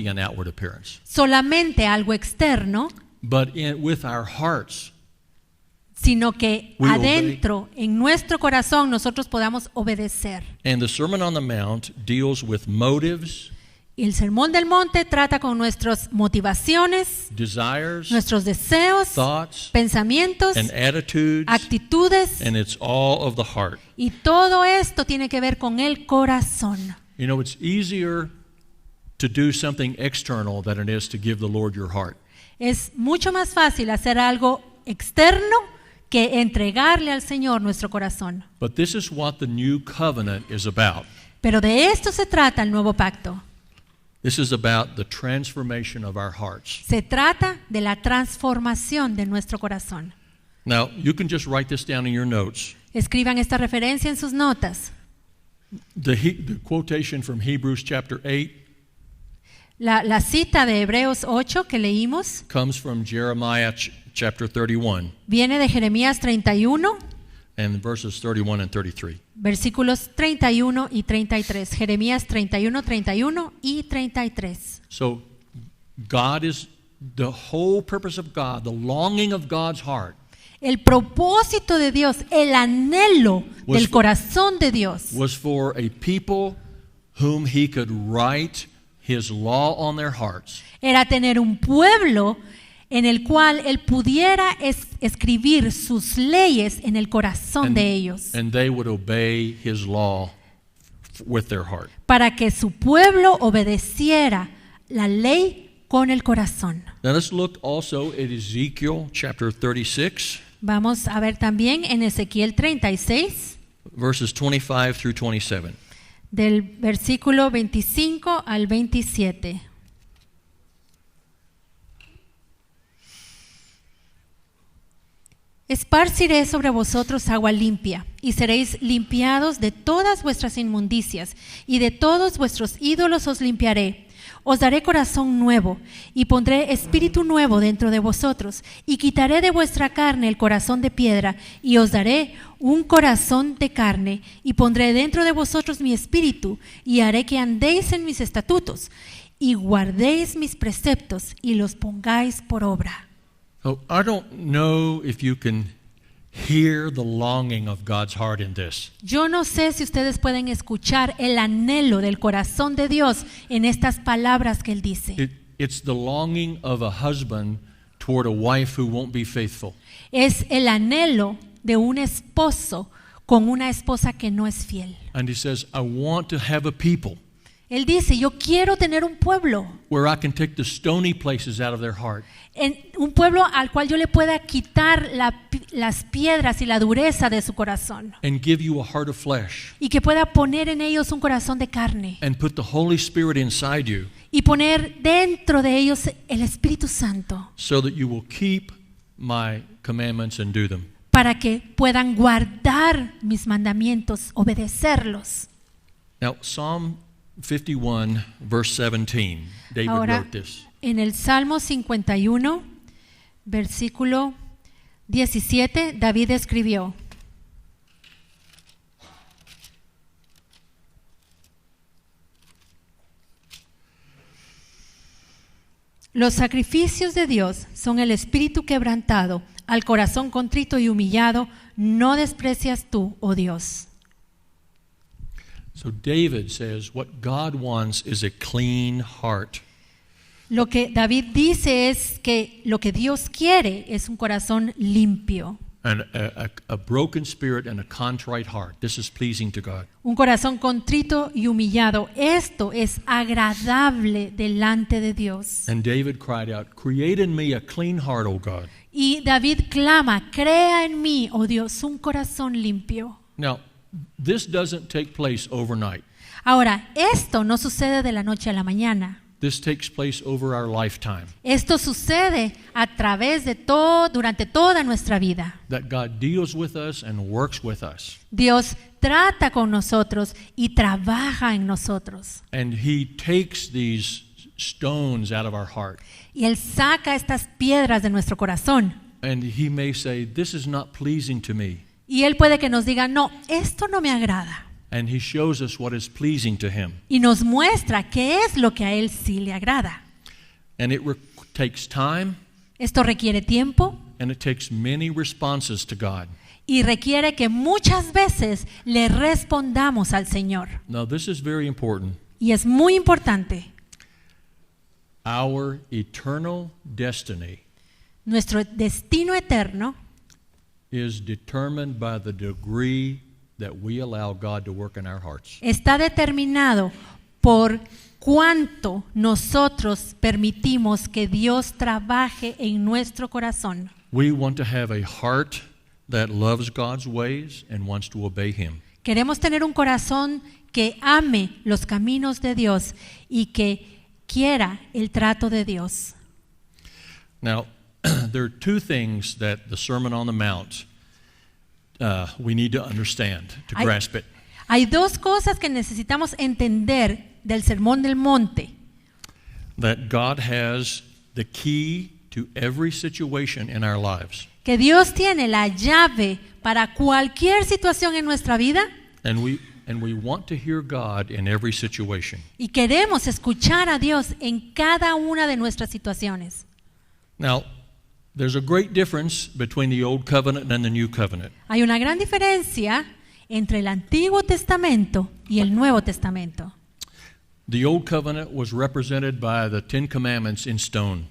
an outward appearance, solamente algo externo, but with our hearts. sino que We adentro, en nuestro corazón, nosotros podamos obedecer. And the Sermon on the Mount deals with motives, El Sermón del Monte trata con nuestras motivaciones, desires, nuestros deseos, thoughts, pensamientos, and attitudes, actitudes, and it's all of the heart. y todo esto tiene que ver con el corazón. You know, it's easier to do something external than it is to give the Lord your heart. Es mucho más fácil hacer algo externo que entregarle al Señor nuestro corazón. But this is what the new covenant is about. Pero de esto se trata el nuevo pacto. This is about the transformation of our hearts. Se trata de la transformación de nuestro corazón. Now, you can just write this down in your notes. Escriban esta referencia en sus notas. The quotation from Hebrews chapter 8 La cita de Hebreos 8 que leímos comes from Jeremiah chapter 31 viene de Jeremías 31, and verses 31 and 33. versículos 31 y 33. Jeremías 31, 31 y 33. So, God is the whole purpose of God, the longing of God's heart El propósito de Dios, el anhelo del corazón de Dios, was for a people whom He could write His law on their hearts. era tener un pueblo en el cual Él pudiera escribir sus leyes en el corazón de ellos, And they would obey His law with their heart. para que su pueblo obedeciera la ley con el corazón. Now let's look also at Ezekiel chapter 36, Vamos a ver también en Ezequiel 36, verses 25 through 27. del versículo 25 al 27. Esparciré sobre vosotros agua limpia, y seréis limpiados de todas vuestras inmundicias, y de todos vuestros ídolos os limpiaré. Os daré corazón nuevo, y pondré espíritu nuevo dentro de vosotros, y quitaré de vuestra carne el corazón de piedra, y os daré un corazón de carne, y pondré dentro de vosotros mi espíritu, y haré que andéis en mis estatutos, y guardéis mis preceptos, y los pongáis por obra. So I don't know if you can hear the longing of God's heart in this. Yo no sé si ustedes pueden escuchar el anhelo del corazón de Dios en estas palabras que Él dice. It's the longing of a husband toward a wife who won't be faithful. Es el anhelo de un esposo con una esposa que no es fiel. And he says, I want to have a people Él dice, yo quiero tener un pueblo, where I can take the stony places out of their heart un pueblo al cual yo le pueda quitar las piedras y la dureza de su corazón and give you a heart of flesh y que pueda poner en ellos un corazón de carne and put the Holy Spirit inside you y poner dentro de ellos el Espíritu Santo so that you will keep my commandments and do them. para que puedan guardar mis mandamientos, obedecerlos. Now, Psalm 51, verse 17, David Ahora, wrote this. en el Salmo 51, versículo 17, David escribió: los sacrificios de Dios son el espíritu quebrantado, al corazón contrito y humillado, no desprecias tú, oh Dios. So David says what God wants is a clean heart. Lo que David dice es que lo que Dios quiere es un corazón limpio, And a broken spirit and a contrite heart. This is pleasing to God. un corazón contrito y humillado. Esto es agradable delante de Dios. And David cried out, "Create in me a clean heart, O God." Y David clama, crea en mí, oh Dios, un corazón limpio. Now, this doesn't take place overnight. Ahora, esto no sucede de la noche a la mañana. This takes place over our lifetime. Esto sucede a través de durante toda nuestra vida. That God deals with us and works with us. Dios trata con nosotros y trabaja en nosotros. And He takes these stones out of our heart. Y Él saca estas piedras de nuestro corazón. And He may say, "This is not pleasing to me." Y Él puede que nos diga, no, esto no me agrada. And He shows us what is pleasing to Him. Y nos muestra qué es lo que a Él sí le agrada. And it takes time, Esto requiere tiempo and it takes many responses to God. y requiere que muchas veces le respondamos al Señor. Now, this is very important. Y es muy importante. Our eternal destiny Nuestro destino eterno is determined by the degree that we allow God to work in our hearts. está determinado por cuánto nosotros permitimos que Dios trabaje en nuestro corazón. We want to have a heart that loves God's ways and wants to obey Him. Queremos tener un corazón que ame los caminos de Dios y que quiera el trato de Dios. Now, there are two things that the Sermon on the Mount we need to understand to grasp it. Hay dos cosas que necesitamos entender del Sermón del Monte. That God has the key to every situation in our lives. Que Dios tiene la llave para cualquier situación en nuestra vida And we want to hear God in every situation. y queremos escuchar a Dios en cada una de nuestras situaciones. Now, there's a great difference between the Old Covenant and the New Covenant. Hay una gran diferencia entre el Antiguo Testamento y el Nuevo Testamento. The Old Covenant was represented by the Ten Commandments in stone.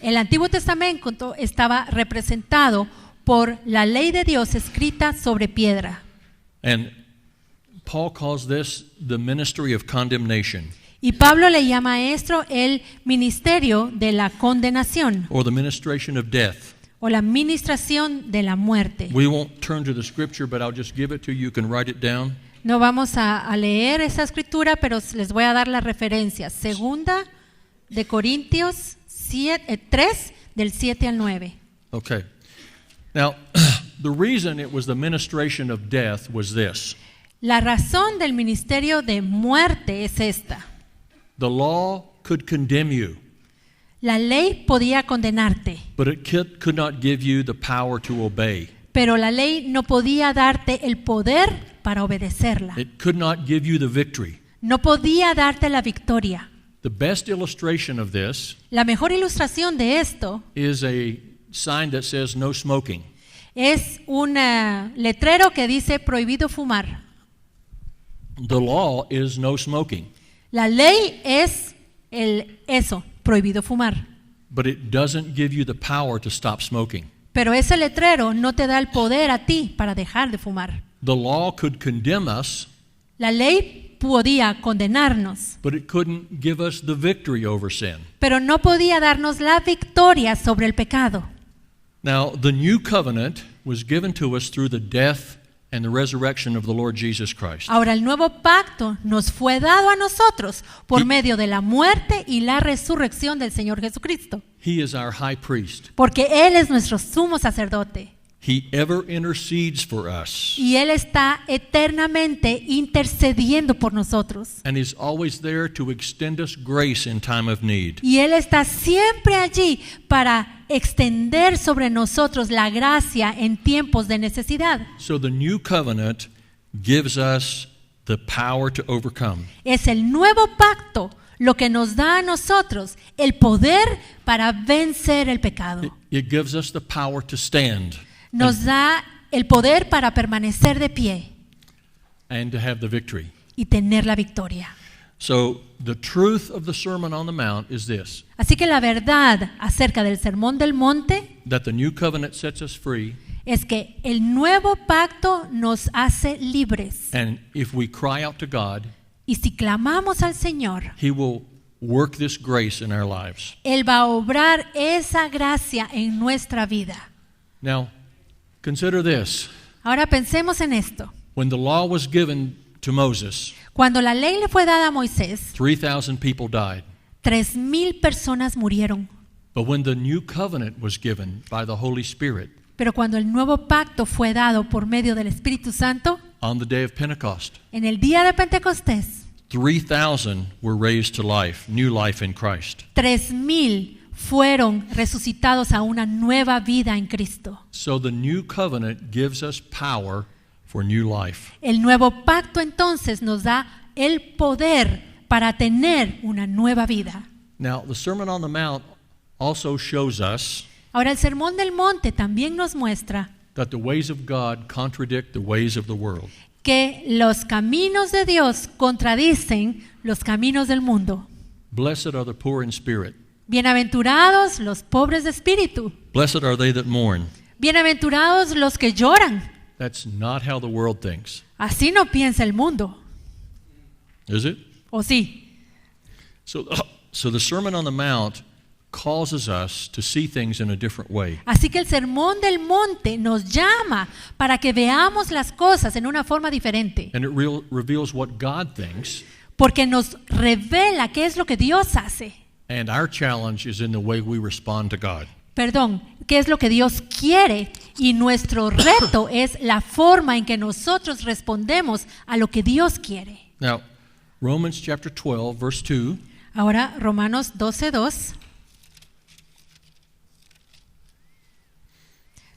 El Antiguo Testamento estaba representado por la ley de Dios escrita sobre piedra. And Paul calls this the ministry of condemnation, Y Pablo le llama a esto el ministerio de la condenación or the ministration of death. o la ministración de la muerte. We won't turn to the scripture, but I'll just give it to you. You can write it down. No vamos a leer esa escritura, pero les voy a dar la referencia. Segunda de Corintios 3, del 7 al 9. Okay. Now, the reason it was the ministration of death was this. La razón del ministerio de muerte es esta. The law could condemn you, La ley podía condenarte, but it could not give you the power to obey. pero la ley no podía darte el poder para obedecerla. It could not give you the victory. No podía darte la victoria. The best illustration of this La mejor ilustración de esto is a sign that says no smoking. es un letrero que dice prohibido fumar. The law is no smoking, La ley es eso, prohibido fumar. but it doesn't give you the power to stop smoking. Pero ese letrero no te da el poder a ti para dejar de fumar. The law could condemn us, La ley podía condenarnos, but it couldn't give us the victory over sin. pero no podía darnos la victoria sobre el pecado. Now, the new covenant was given to us through the death and the resurrection of the Lord Jesus Christ. Ahora el nuevo pacto nos fue dado a nosotros por medio de la muerte y la resurrección del Señor Jesucristo, He is our high priest. porque Él es nuestro sumo sacerdote He ever intercedes for us, y Él está eternamente intercediendo por nosotros. and He's always there to extend us grace in time of need. Y Él está siempre allí para extender sobre nosotros la gracia en tiempos de necesidad. So the new covenant gives us the power to overcome. Es el nuevo pacto lo que nos da a nosotros el poder para vencer el pecado. It gives us the power to stand Nos da el poder para permanecer de pie and to have the victory. y tener la victoria. So the truth of the Sermon on the Mount is this, Así que la verdad acerca del Sermón del Monte that the new covenant sets us free, es que el nuevo pacto nos hace libres. and if we cry out to God, Y si clamamos al Señor, He will work this grace in our lives. Él va a obrar esa gracia en nuestra vida. Now, consider this. Ahora pensemos en esto. When the law was given to Moses, Cuando la ley le fue dada a Moisés, 3,000 people died. 3,000 personas murieron. But when the new covenant was given by the Holy Spirit Pero cuando el nuevo pacto fue dado por medio del Espíritu Santo, on the day of Pentecost, en el día de Pentecostés, 3,000 were raised to life, new life in Christ. 3,000 fueron resucitados a una nueva vida en Cristo. So the new covenant gives us power for new life. El nuevo pacto entonces nos da el poder para tener una nueva vida. Now, the Sermon on the Mount also shows us Ahora el Sermón del Monte también nos muestra that the ways of God contradict the ways of the world. que los caminos de Dios contradicen los caminos del mundo. Blessed are the poor in spirit. Bienaventurados los pobres de espíritu. Blessed are they that mourn. Bienaventurados los que lloran. That's not how the world thinks, Así no piensa el mundo. is it? ¿O sí? So the Sermon on the Mount causes us to see things in a different way. Así que el Sermón del Monte nos llama para que veamos las cosas en una forma diferente. And it reveals what God thinks, Porque nos revela qué es lo que Dios hace. and our challenge is in the way we respond to God. Perdón, qué es lo que Dios quiere. Y nuestro reto es la forma en que nosotros respondemos a lo que Dios quiere. Now, Romans chapter 12, verse 2, Ahora, Romanos 12:2.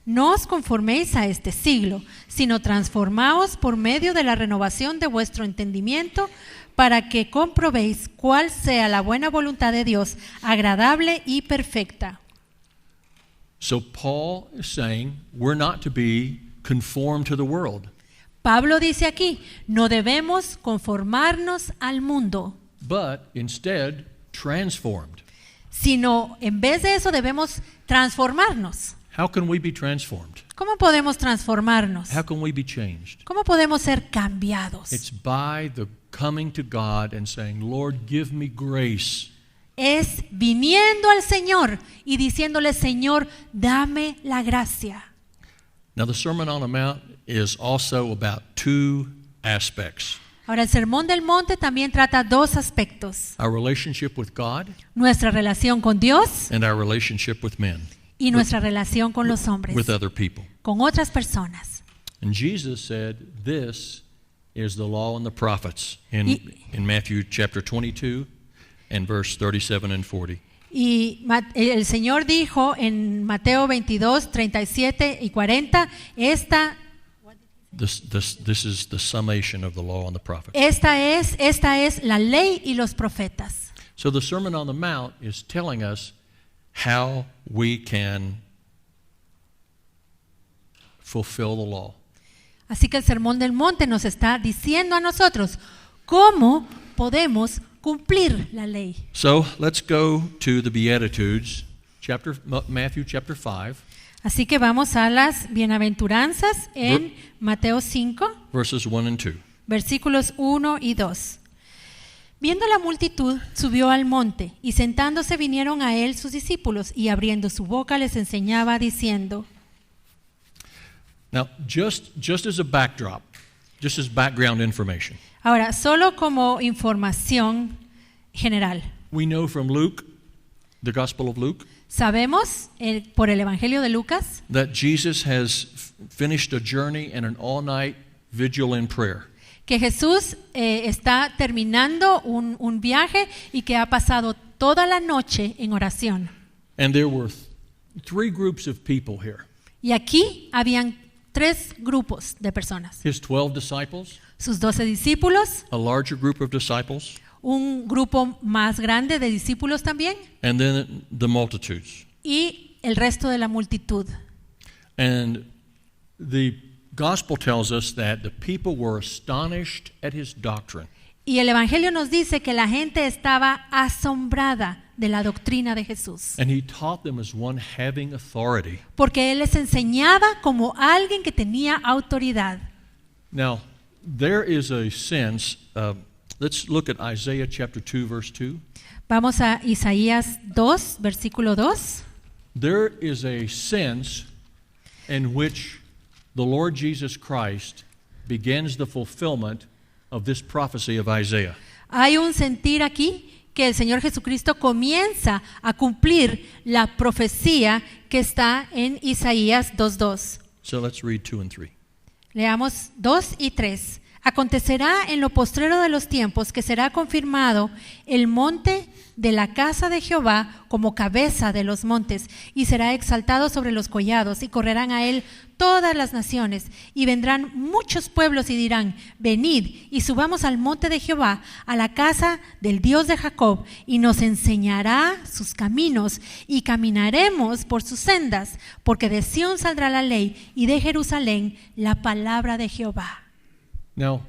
No os conforméis a este siglo, sino transformaos por medio de la renovación de vuestro entendimiento, para que comprobéis cuál sea la buena voluntad de Dios, agradable y perfecta. so Paul is saying we're not to be conformed to the world, Pablo dice aquí, no debemos conformarnos al mundo, but instead transformed. sino en vez de eso debemos transformarnos. How can we be transformed? ¿Cómo podemos transformarnos? How can we be changed? ¿Cómo podemos ser cambiados? It's by the coming to God and saying, Lord, give me grace. Es viniendo al Señor y diciéndole, Señor, dame la gracia. Now, the Sermon on the Mount is also about two aspects: Ahora, el Sermón del Monte también trata dos aspectos: our relationship with God nuestra relación con Dios and our relationship with men, y nuestra relación con los hombres, with other people. con otras personas. And Jesus said, this is the law and the prophets Y- in Matthew chapter 22 and verse 37 and 40. Y el Señor dijo en Mateo 22, 37 y 40, esta This is the summation of the law and the prophets. esta es la ley y los profetas. So the Sermon on the Mount is telling us how we can fulfill the law. Así que el Sermón del Monte nos está diciendo a nosotros cómo podemos cumplir la ley. So let's go to the Beatitudes, Matthew chapter 5, Así que vamos a las bienaventuranzas en Mateo 5, verses 1 and 2. versículos 1 y 2. Viendo la multitud, subió al monte, y sentándose vinieron a él sus discípulos, y abriendo su boca les enseñaba diciendo. Now, just as a backdrop, just as background information, Ahora, solo como información general, we know from Luke, the Gospel of Luke, sabemos por el Evangelio de Lucas that Jesus has finished a journey and an all-night vigil in prayer. que Jesús está terminando un viaje y que ha pasado toda la noche en oración. And there were three groups of people here. Y aquí habían 3 grupos de personas. His 12 disciples, Sus 12 discípulos, a larger group of disciples, un grupo más grande de discípulos también, and then the multitudes. y el resto de la multitud. And the gospel tells us that the people were astonished at his doctrine. Y el Evangelio nos dice que la gente estaba asombrada de la doctrina de Jesús, And he taught them as one having authority. porque Él les enseñaba como alguien que tenía autoridad. Now, there is a sense, let's look at Isaiah chapter 2, verse 2. Vamos a Isaías 2, versículo 2. There is a sense in which the Lord Jesus Christ begins the fulfillment of this prophecy of Isaiah. Hay un sentir aquí que el Señor Jesucristo comienza a cumplir la profecía que está en Isaías 2:2. So let's read 2 and 3. Leamos 2 y 3. Acontecerá en lo postrero de los tiempos que será confirmado el monte de la casa de Jehová como cabeza de los montes, y será exaltado sobre los collados, y correrán a él todas las naciones, y vendrán muchos pueblos y dirán, venid y subamos al monte de Jehová, a la casa del Dios de Jacob, y nos enseñará sus caminos, y caminaremos por sus sendas, porque de Sión saldrá la ley, y de Jerusalén la palabra de Jehová. Now,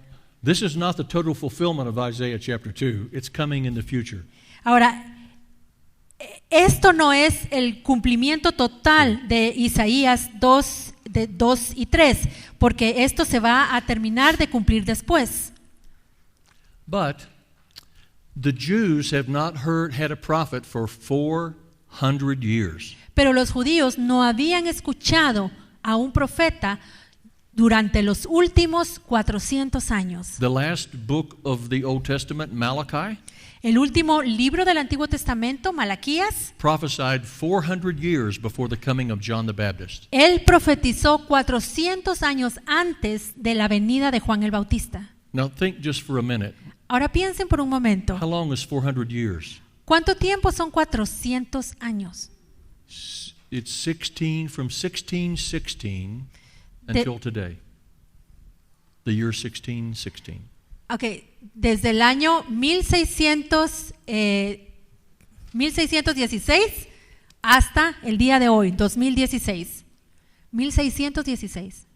this is not the total fulfillment of Isaiah chapter 2. It's coming in the future. Ahora, esto no es el cumplimiento total de Isaías 2 y 3, porque esto se va a terminar de cumplir después. But the Jews have not had a prophet for 400 years. Pero los judíos no habían escuchado a un profeta durante los últimos 400 años. The last book of the Old Testament, Malachi, El último libro del Antiguo Testamento, Malaquías, prophesied 400 years before the coming of John the Baptist. él profetizó 400 años antes de la venida de Juan el Bautista. Now think just for a minute. Ahora piensen por un momento. How long is 400 years? ¿Cuánto tiempo son 400 años? It's 16, from 1616 until today. The year 1616. Ok, desde el año 1616 hasta el día de hoy, 2016. 1616.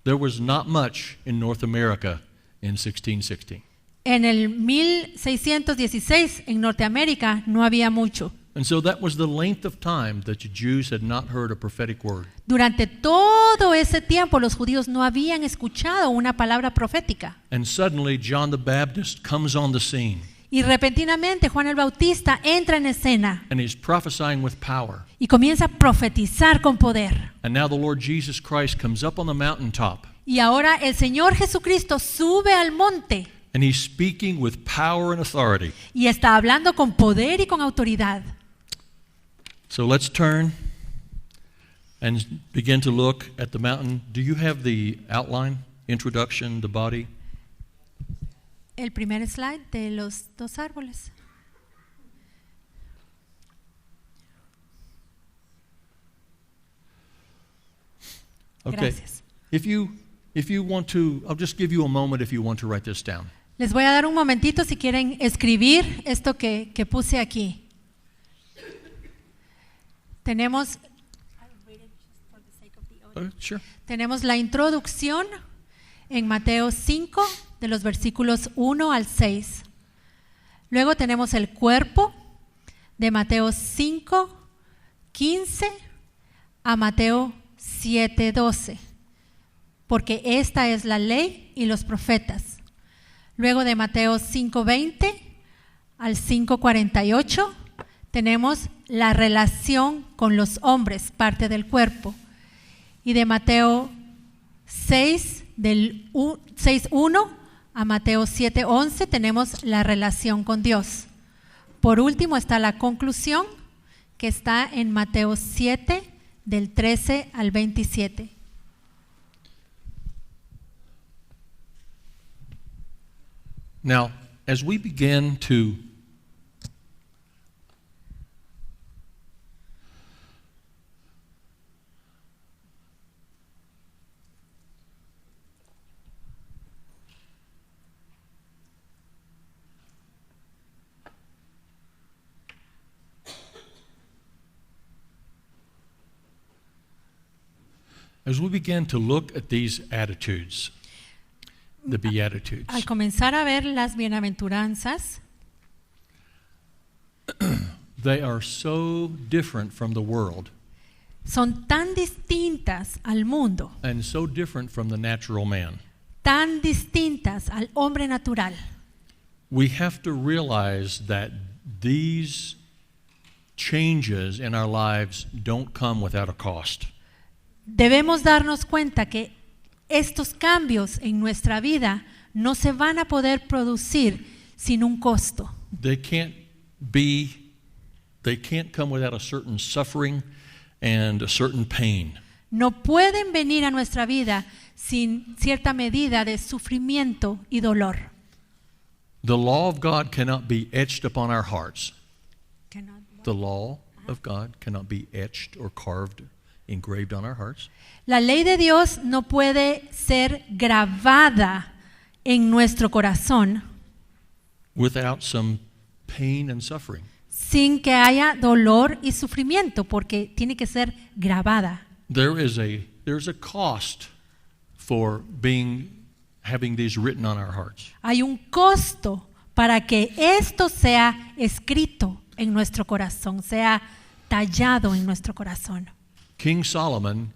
There was not much in North America in 1616. En el 1616 en Norteamérica no había mucho. And so that was the length of time that the Jews had not heard a prophetic word. Durante todo ese tiempo los judíos no habían escuchado una palabra profética. And suddenly John the Baptist comes on the scene. Y repentinamente Juan el Bautista entra en escena And he's prophesying with power. y comienza a profetizar con poder. And now the Lord Jesus Christ comes up on the mountaintop. Y ahora el Señor Jesucristo sube al monte And he's speaking with power and authority. y está hablando con poder y con autoridad. So let's turn and begin to look at the mountain. Do you have the outline, introduction, the body? El primer slide de los 2 árboles. Okay. Gracias. If you want to, I'll just give you a moment if you want to write this down. Les voy a dar un momentito si quieren escribir esto que puse aquí. Tenemos Sure. Tenemos la introducción en Mateo 5, de los versículos 1 al 6. Luego tenemos el cuerpo de Mateo 5, 15 a Mateo 7, 12. Porque esta es la ley y los profetas. Luego de Mateo 5:20 al 5:48 tenemos la relación con los hombres, parte del cuerpo. Y de Mateo 6, del 6:1 a Mateo 7:11 tenemos la relación con Dios. Por último está la conclusión, que está en Mateo 7, del 13 al 27. Now, as we begin to look at these attitudes, the Beatitudes, Al comenzar a ver las bienaventuranzas, they are so different from the world son tan distintas al mundo, and so different from the natural man. tan distintas al hombre natural. We have to realize that these changes in our lives don't come without a cost. Debemos darnos cuenta que estos cambios en nuestra vida no se van a poder producir sin un costo. They can't come without a certain suffering and a certain pain. No pueden venir a nuestra vida sin cierta medida de sufrimiento y dolor. The law of God cannot be etched upon our hearts. The law of God cannot be etched or carved, engraved on our hearts. La ley de Dios no puede ser grabada en nuestro corazón without some pain and suffering. sin que haya dolor y sufrimiento, porque tiene que ser grabada. There's a cost for having these written on our hearts. Hay un costo para que esto sea escrito en nuestro corazón, sea tallado en nuestro corazón. King Solomon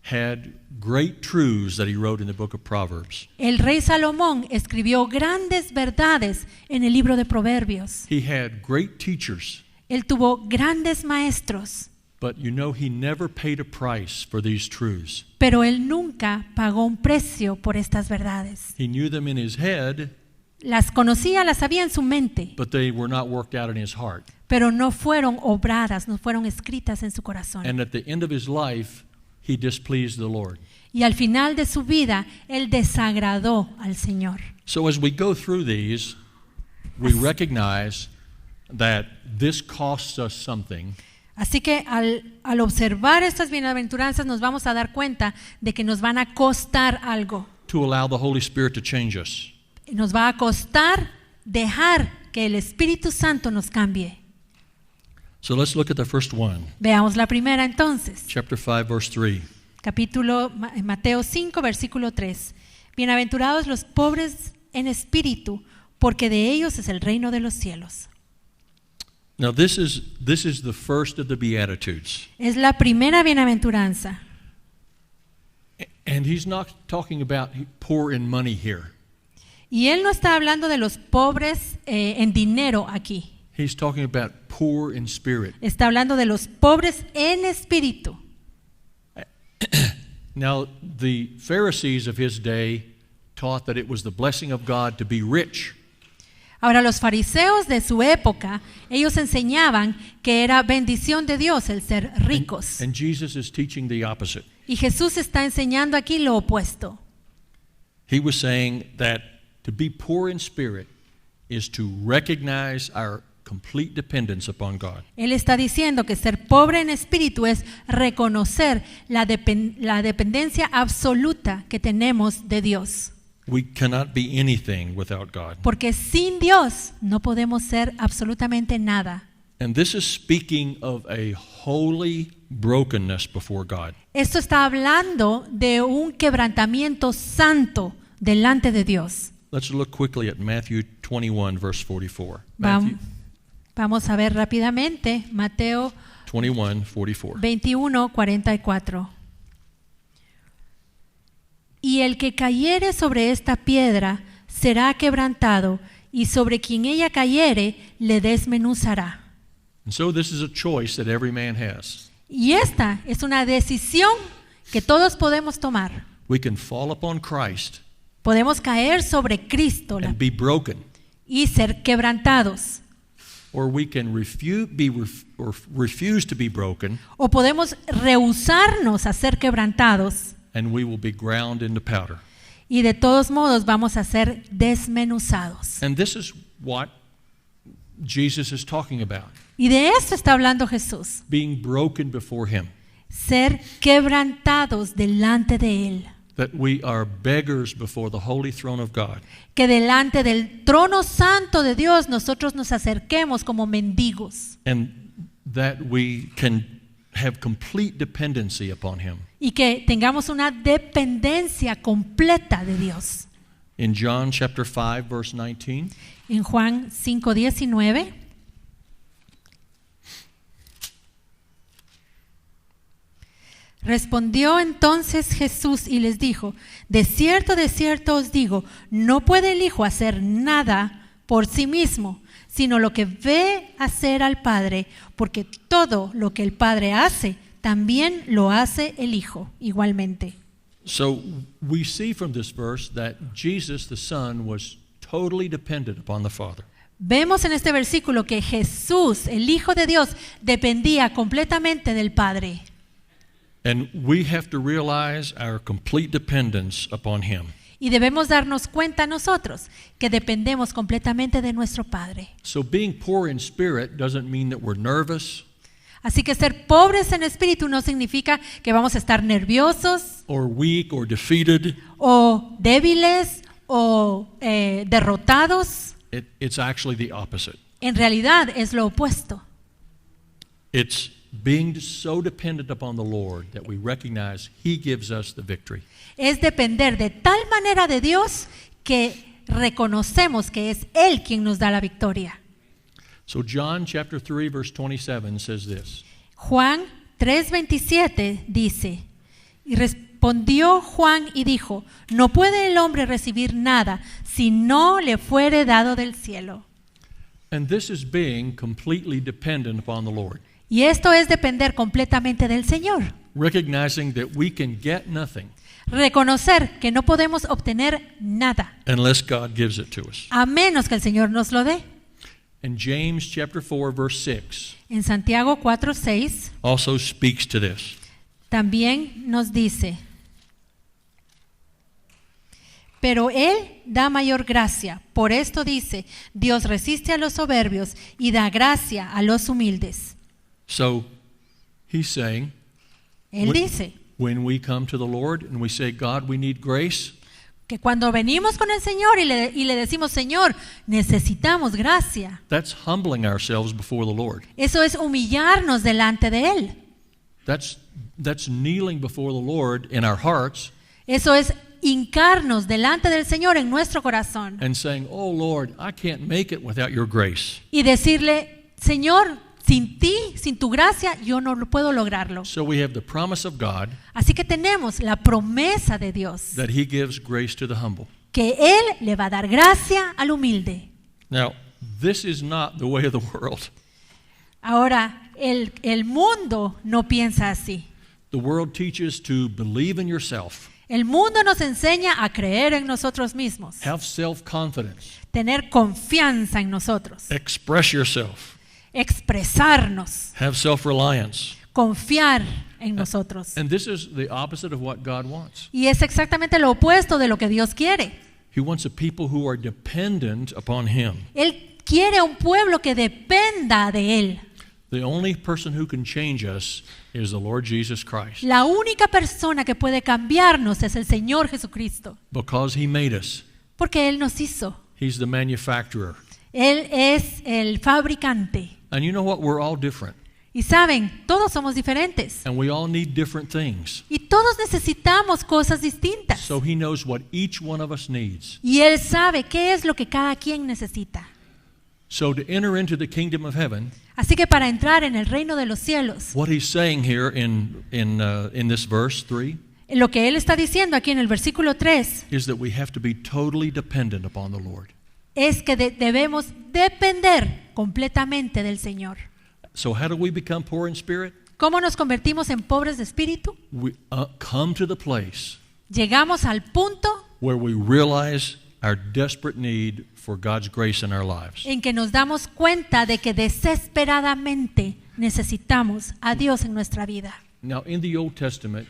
had great truths that he wrote in the book of Proverbs. El rey Salomón escribió grandes verdades en el libro de Proverbios. He had great teachers. Él tuvo grandes maestros, But he never paid a price for these truths. pero él nunca pagó un precio por estas verdades. He knew them in his head, Las conocía, las sabía en su mente, but they were not worked out in his heart. pero no fueron obradas, no fueron escritas en su corazón. And at the end of his life, he displeased the Lord. Y al final de su vida, él desagradó al Señor. So as we go through these, we recognize that this costs us something. Así que al observar estas bienaventuranzas nos vamos a dar cuenta de que nos van a costar algo. To allow the Holy Spirit to change us. Nos va a costar dejar que el Espíritu Santo nos cambie. So let's look at the first one. Veamos la primera entonces. Chapter 5, verse 3. Capítulo Mateo 5, versículo 3. Bienaventurados los pobres en espíritu, porque de ellos es el reino de los cielos. Now this is the first of the Beatitudes. Es la primera bienaventuranza. And he's not talking about poor in money here. Y él no está hablando de los pobres en dinero aquí. He's talking about poor in spirit. Está hablando de los pobres en espíritu. Now, the Pharisees of his day taught that it was the blessing of God to be rich. Ahora, los fariseos de su época, ellos enseñaban que era bendición de Dios el ser ricos. And Jesus is teaching the opposite. Y Jesús está enseñando aquí lo opuesto. He was saying that to be poor in spirit is to recognize our complete dependence upon God. Él está diciendo que ser pobre en espíritu es reconocer la dependencia absoluta que tenemos de Dios. We cannot be anything without God. Porque sin Dios no podemos ser absolutamente nada. And this is speaking of a holy brokenness before God. Esto está hablando de un quebrantamiento santo delante de Dios. Let's look quickly at Matthew 21, verse 44. Vamos a ver rápidamente Mateo 21, 44. 21, 44. Y el que cayere sobre esta piedra será quebrantado, y sobre quien ella cayere le desmenuzará. And so this is a choice that every man has. Y esta es una decisión que todos podemos tomar. We can fall upon Christ Podemos caer sobre Cristo and be broken, y ser quebrantados. or we can refuse to be broken, O podemos rehusarnos a ser quebrantados and we will be ground into powder. y de todos modos vamos a ser desmenuzados. And this is what Jesus is talking about, Y de esto está hablando Jesús. being broken before him, Ser quebrantados delante de Él. that we are beggars before the holy throne of God. Que delante del trono santo de Dios nosotros nos acerquemos como mendigos. And that we can have complete dependency upon him. Y que tengamos una dependencia completa de Dios. In John chapter 5 verse 19, En Juan 5:19. Respondió entonces Jesús y les dijo: de cierto os digo, no puede el Hijo hacer nada por sí mismo, sino lo que ve hacer al Padre, porque todo lo que el Padre hace, también lo hace el Hijo igualmente. so we see from this verse that Jesus the Son was totally dependent upon the Father. Vemos en este versículo que Jesús, el Hijo de Dios, dependía completamente del Padre. And we have to realize our complete dependence upon him. Y debemos darnos cuenta nosotros que dependemos completamente de nuestro Padre. So being poor in spirit doesn't mean that we're nervous Así que ser pobres en espíritu no significa que vamos a estar nerviosos or weak or defeated. o débiles o derrotados. It's actually the opposite. En realidad es lo opuesto. It's being so dependent upon the Lord that we recognize he gives us the victory. Es depender de tal manera de Dios que reconocemos que es Él quien nos da la victoria. So John chapter 3 verse 27 says this. Juan 3:27 dice: y respondió Juan y dijo: no puede el hombre recibir nada si no le fuere dado del cielo. And this is being completely dependent upon the Lord. Y esto es depender completamente del Señor. Recognizing that we can get nothing Reconocer que no podemos obtener nada unless God gives it to us. a menos que el Señor nos lo dé. And James chapter 4 verse 6 En Santiago 4:6 also speaks to this. también nos dice: pero Él da mayor gracia. Por esto dice: Dios resiste a los soberbios y da gracia a los humildes. So he's saying Él dice when we come to the Lord and we say, God, we need grace, que cuando venimos con el Señor y le decimos: Señor, necesitamos gracia, that's humbling ourselves before the Lord. eso es humillarnos delante de Él. That's kneeling before the Lord in our hearts Eso es hincarnos delante del Señor en nuestro corazón and saying, oh Lord, I can't make it without your grace. y decirle: Señor, sin ti, sin tu gracia, yo no puedo lograrlo. So we have the promise of God Así que tenemos la promesa de Dios, that he gives grace to the humble. que Él le va a dar gracia al humilde. Now, this is not the way of the world. Ahora, el mundo no piensa así. The world teaches to believe in yourself, El mundo nos enseña a creer en nosotros mismos, have self-confidence, tener confianza en nosotros, express yourself, expresarnos, have self-reliance. confiar en nosotros. And this is the opposite of what God wants. Y es exactamente lo opuesto de lo que Dios quiere. He wants a people who are dependent upon him. Él quiere un pueblo que dependa de Él. The only person who can change us is the Lord Jesus Christ, La única persona que puede cambiarnos es el Señor Jesucristo, because he made us. porque Él nos hizo. He's the manufacturer. Él es el fabricante. And you know what? We're all different. Y saben, todos somos diferentes. And we all need different things. Y todos necesitamos cosas distintas. So he knows what each one of us needs. Y Él sabe qué es lo que cada quien necesita. So to enter into the kingdom of heaven, Así que para entrar en el reino de los cielos, what he's saying here in this verse 3 Lo que él está diciendo aquí en el versículo 3 is that we have to be totally dependent upon the Lord. es que debemos depender completamente del Señor. So how do we become poor in spirit? ¿Cómo nos convertimos en pobres de espíritu? We come to the place Llegamos al punto where we realize our desperate need for God's grace in our lives. en que nos damos cuenta de que desesperadamente necesitamos a Dios en nuestra vida. Now, in the Old Testament,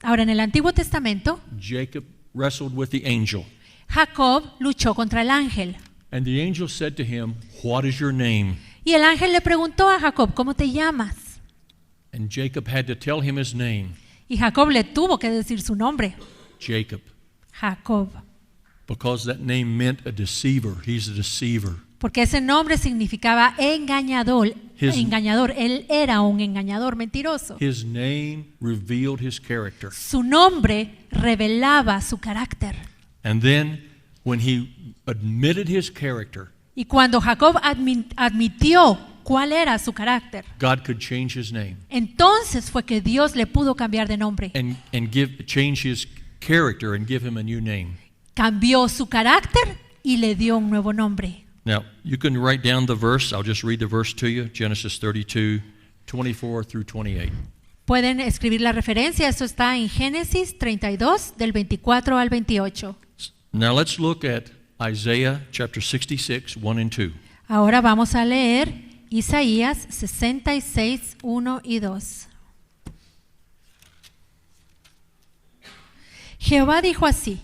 Ahora, en el Antiguo Testamento, Jacob wrestled with the angel, Jacob luchó contra el ángel. and the angel said to him, "What is your name?" Y el ángel le preguntó a Jacob, ¿cómo te llamas? And Jacob had to tell him his name, Y Jacob le tuvo que decir su nombre, Jacob, Jacob, because that name meant a deceiver. He's a deceiver. porque ese nombre significaba engañador. His- Engañador, él era un engañador mentiroso. His name revealed his character. Su nombre revelaba su carácter. And then, when he admitted his character, Y cuando Jacob admitió cuál era su carácter, God could change his name entonces fue que Dios le pudo cambiar de nombre. and change his character and give him a new name. Cambió su carácter y le dio un nuevo nombre. Now, you can write down the verse. I'll just read the verse to you. Genesis 32, 24 through 28. Pueden escribir la referencia, eso está en Génesis 32, del 24 al 28. Now let's look at Isaiah chapter 66, 1 and 2. Ahora vamos a leer Isaías 66, 1 y 2. Jehová dijo así: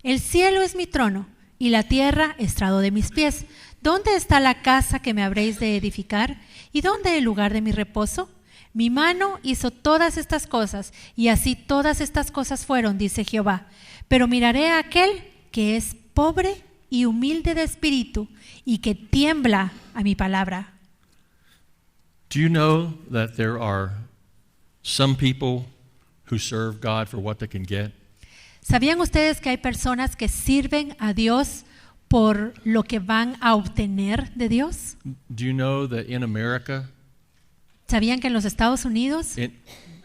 el cielo es mi trono y la tierra estrado de mis pies. ¿Dónde está la casa que me habréis de edificar? ¿Y dónde el lugar de mi reposo? Mi mano hizo todas estas cosas, y así todas estas cosas fueron, dice Jehová. Pero miraré a aquel que es pobre y humilde de espíritu, y que tiembla a mi palabra. Do you know that there are some people who serve God for what they can get? ¿Sabían ustedes que hay personas que sirven a Dios por lo que van a obtener de Dios? Do you know that in America, ¿Sabían que en los Estados Unidos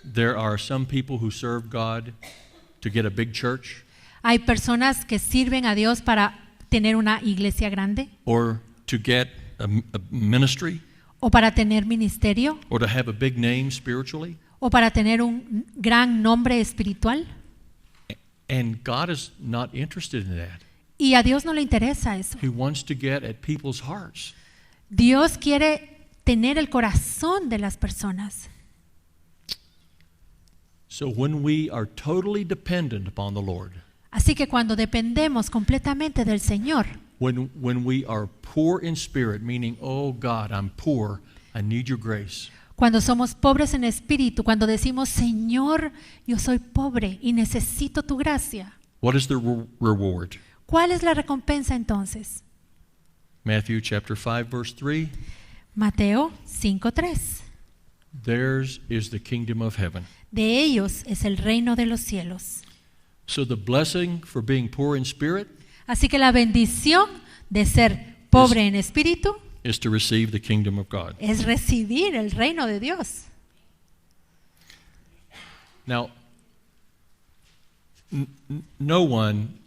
there are some people who serve God to get a big church hay personas que sirven a Dios para tener una iglesia grande or to get a ministry o para tener ministerio or to have a big name spiritually? o para tener un gran nombre espiritual? And God is not interested in that. Y a Dios no le interesa eso. He wants to get at people's hearts. Dios quiere tener el corazón de las personas. So when we are totally dependent upon the Lord, Así que cuando dependemos completamente del Señor, when we are poor in spirit, meaning, oh God, I'm poor, I need your grace. cuando somos pobres en espíritu, cuando decimos, Señor, yo soy pobre y necesito tu gracia, What is the reward? ¿cuál es la recompensa entonces? Matthew chapter 5, verse 3. Mateo 5:3. Theirs is the kingdom of heaven. De ellos es el reino de los cielos. So the blessing for being poor in spirit Así que la bendición de ser pobre en espíritu is to receive the kingdom of God. es recibir el reino de Dios. Now, no one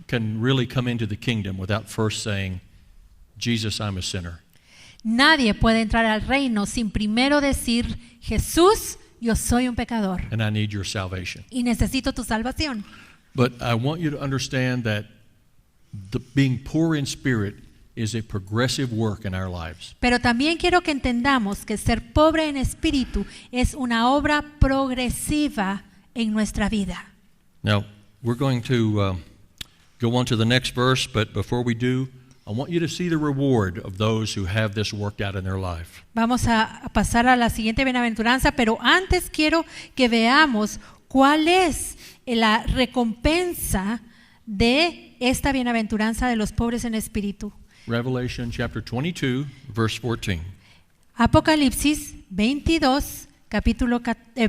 can really come into the kingdom without first saying, Jesus, I'm a sinner. Nadie puede entrar al reino sin primero decir, Jesús, yo soy un pecador And I need your salvation. y necesito tu salvación. But I want you to understand that being poor in spirit is a progressive work in our lives. Pero también quiero que entendamos que ser pobre en espíritu es una obra progresiva en nuestra vida. Now, we're going to go on to the next verse, but before we do, I want you to see the reward of those who have this worked out in their life. Vamos a pasar a la siguiente bienaventuranza, pero antes quiero que veamos cuál es la recompensa de esta bienaventuranza de los pobres en espíritu. Revelation chapter 22, verse 14. Apocalipsis 22,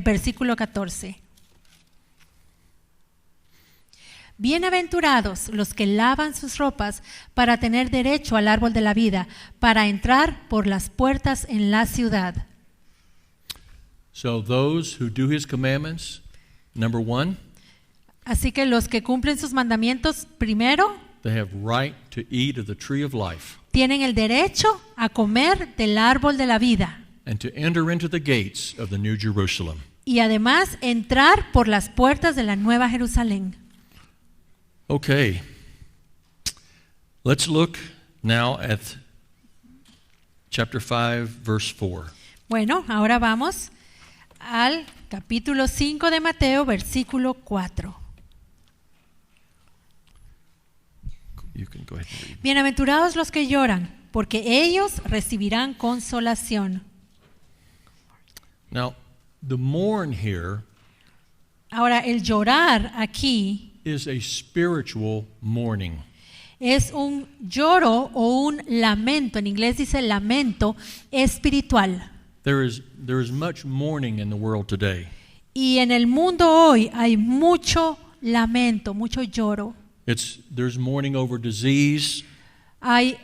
versículo 14. Bienaventurados los que lavan sus ropas para tener derecho al árbol de la vida, para entrar por las puertas en la ciudad. So those who do his commandments, number one, Así que los que cumplen sus mandamientos, primero, they have right to eat of the tree of life tienen el derecho a comer del árbol de la vida and to enter into the gates of the New Jerusalem. y además entrar por las puertas de la Nueva Jerusalén. Okay. Let's look now at chapter 5, verse 4. Bueno, ahora vamos al capítulo 5 de Mateo, versículo 4. You can go ahead and read. Bienaventurados los que lloran, porque ellos recibirán consolación. Now, the mourn here Ahora, el llorar aquí is a spiritual mourning. es un lloro o un lamento. En inglés dice lamento espiritual. There is much mourning in the world today. Y en el mundo hoy hay mucho lamento, mucho lloro. There's mourning over disease, Hay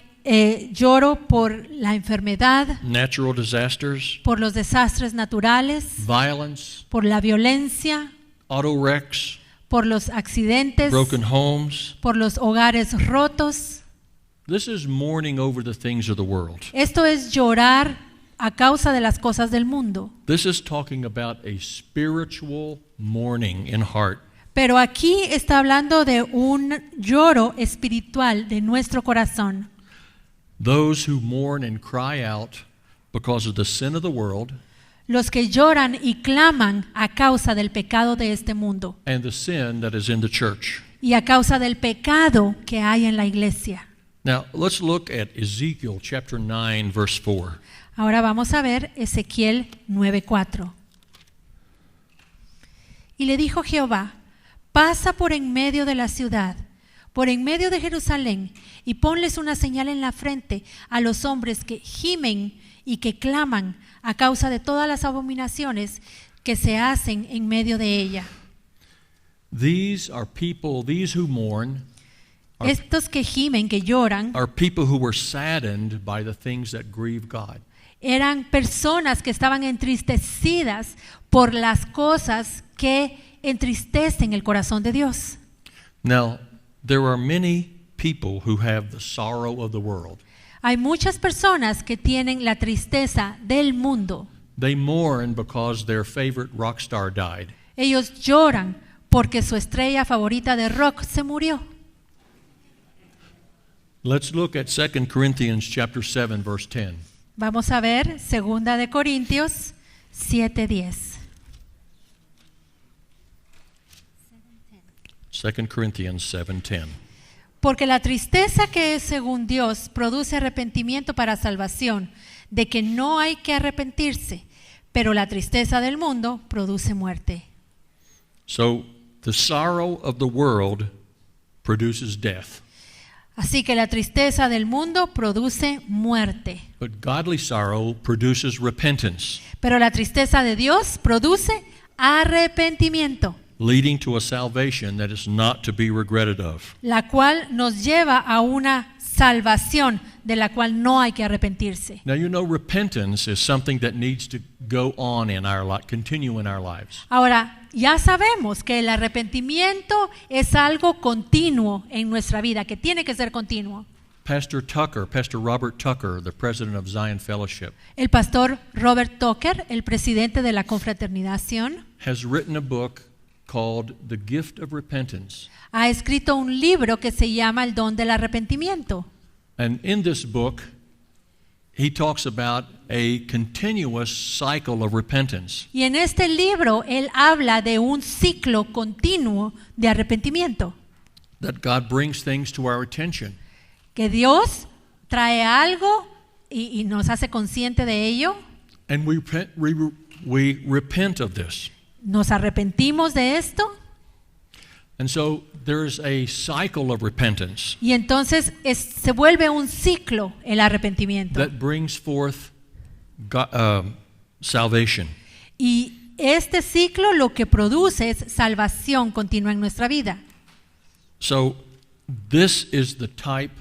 lloro por la enfermedad, natural disasters, por los desastres naturales, violence, por la violencia, auto wrecks, por los accidentes, broken homes. por los hogares rotos. This is mourning over the things of the world. Esto es llorar a causa de las cosas del mundo. This is talking about a spiritual mourning in heart. Pero aquí está hablando de un lloro espiritual de nuestro corazón. Those who mourn and cry out because of the sin of the world Los que lloran y claman a causa del pecado de este mundo and the sin that is in the church. y a causa del pecado que hay en la iglesia. Now, let's look at Ezekiel chapter 9, verse 4. Ahora vamos a ver Ezequiel 9:4. Y le dijo Jehová: pasa por en medio de la ciudad, por en medio de Jerusalén, y ponles una señal en la frente a los hombres que gimen y que claman a causa de todas las abominaciones que se hacen en medio de ella. These are people, these who mourn, Estos que gimen, que lloran, are people who were saddened by the things that grieve God. eran personas que estaban entristecidas por las cosas que entristecen el corazón de Dios. Now, there are many people who have the sorrow of the world. Hay muchas personas que tienen la tristeza del mundo. They mourn because their favorite rock star died. Ellos lloran porque su estrella favorita de rock se murió. Let's look at 2 Corinthians chapter 7, verse 10. Vamos a ver 2 de Corintios 7:10. 2 Corinthians 7:10. Porque la tristeza que es según Dios produce arrepentimiento para salvación, de que no hay que arrepentirse, pero la tristeza del mundo produce muerte. So, the sorrow of the world produces death, Así que la tristeza del mundo produce muerte, but godly sorrow produces repentance, pero la tristeza de Dios produce arrepentimiento, leading to a salvation that is not to be regretted of. la cual nos lleva a una salvación de la cual no hay que arrepentirse. Now, you know, repentance is something that needs to go on in our life, continue in our lives. Ahora, ya sabemos que el arrepentimiento es algo continuo en nuestra vida, que tiene que ser continuo. Pastor Robert Tucker, the president of Zion Fellowship, El pastor Robert Tucker, el presidente de la Confraternización, has written a book called The Gift of Repentance. ha escrito un libro que se llama El don del arrepentimiento. And in this book, he talks about a continuous cycle of repentance. Y en este libro él habla de un ciclo continuo de arrepentimiento, That God brings things to our attention. que Dios trae algo y nos hace consciente de ello. And we repent of this. Nos arrepentimos de esto And so there's a cycle of repentance y entonces se vuelve un ciclo el arrepentimiento. that brings forth salvation. Y este ciclo lo que produce es salvación continua en nuestra vida. So this is the type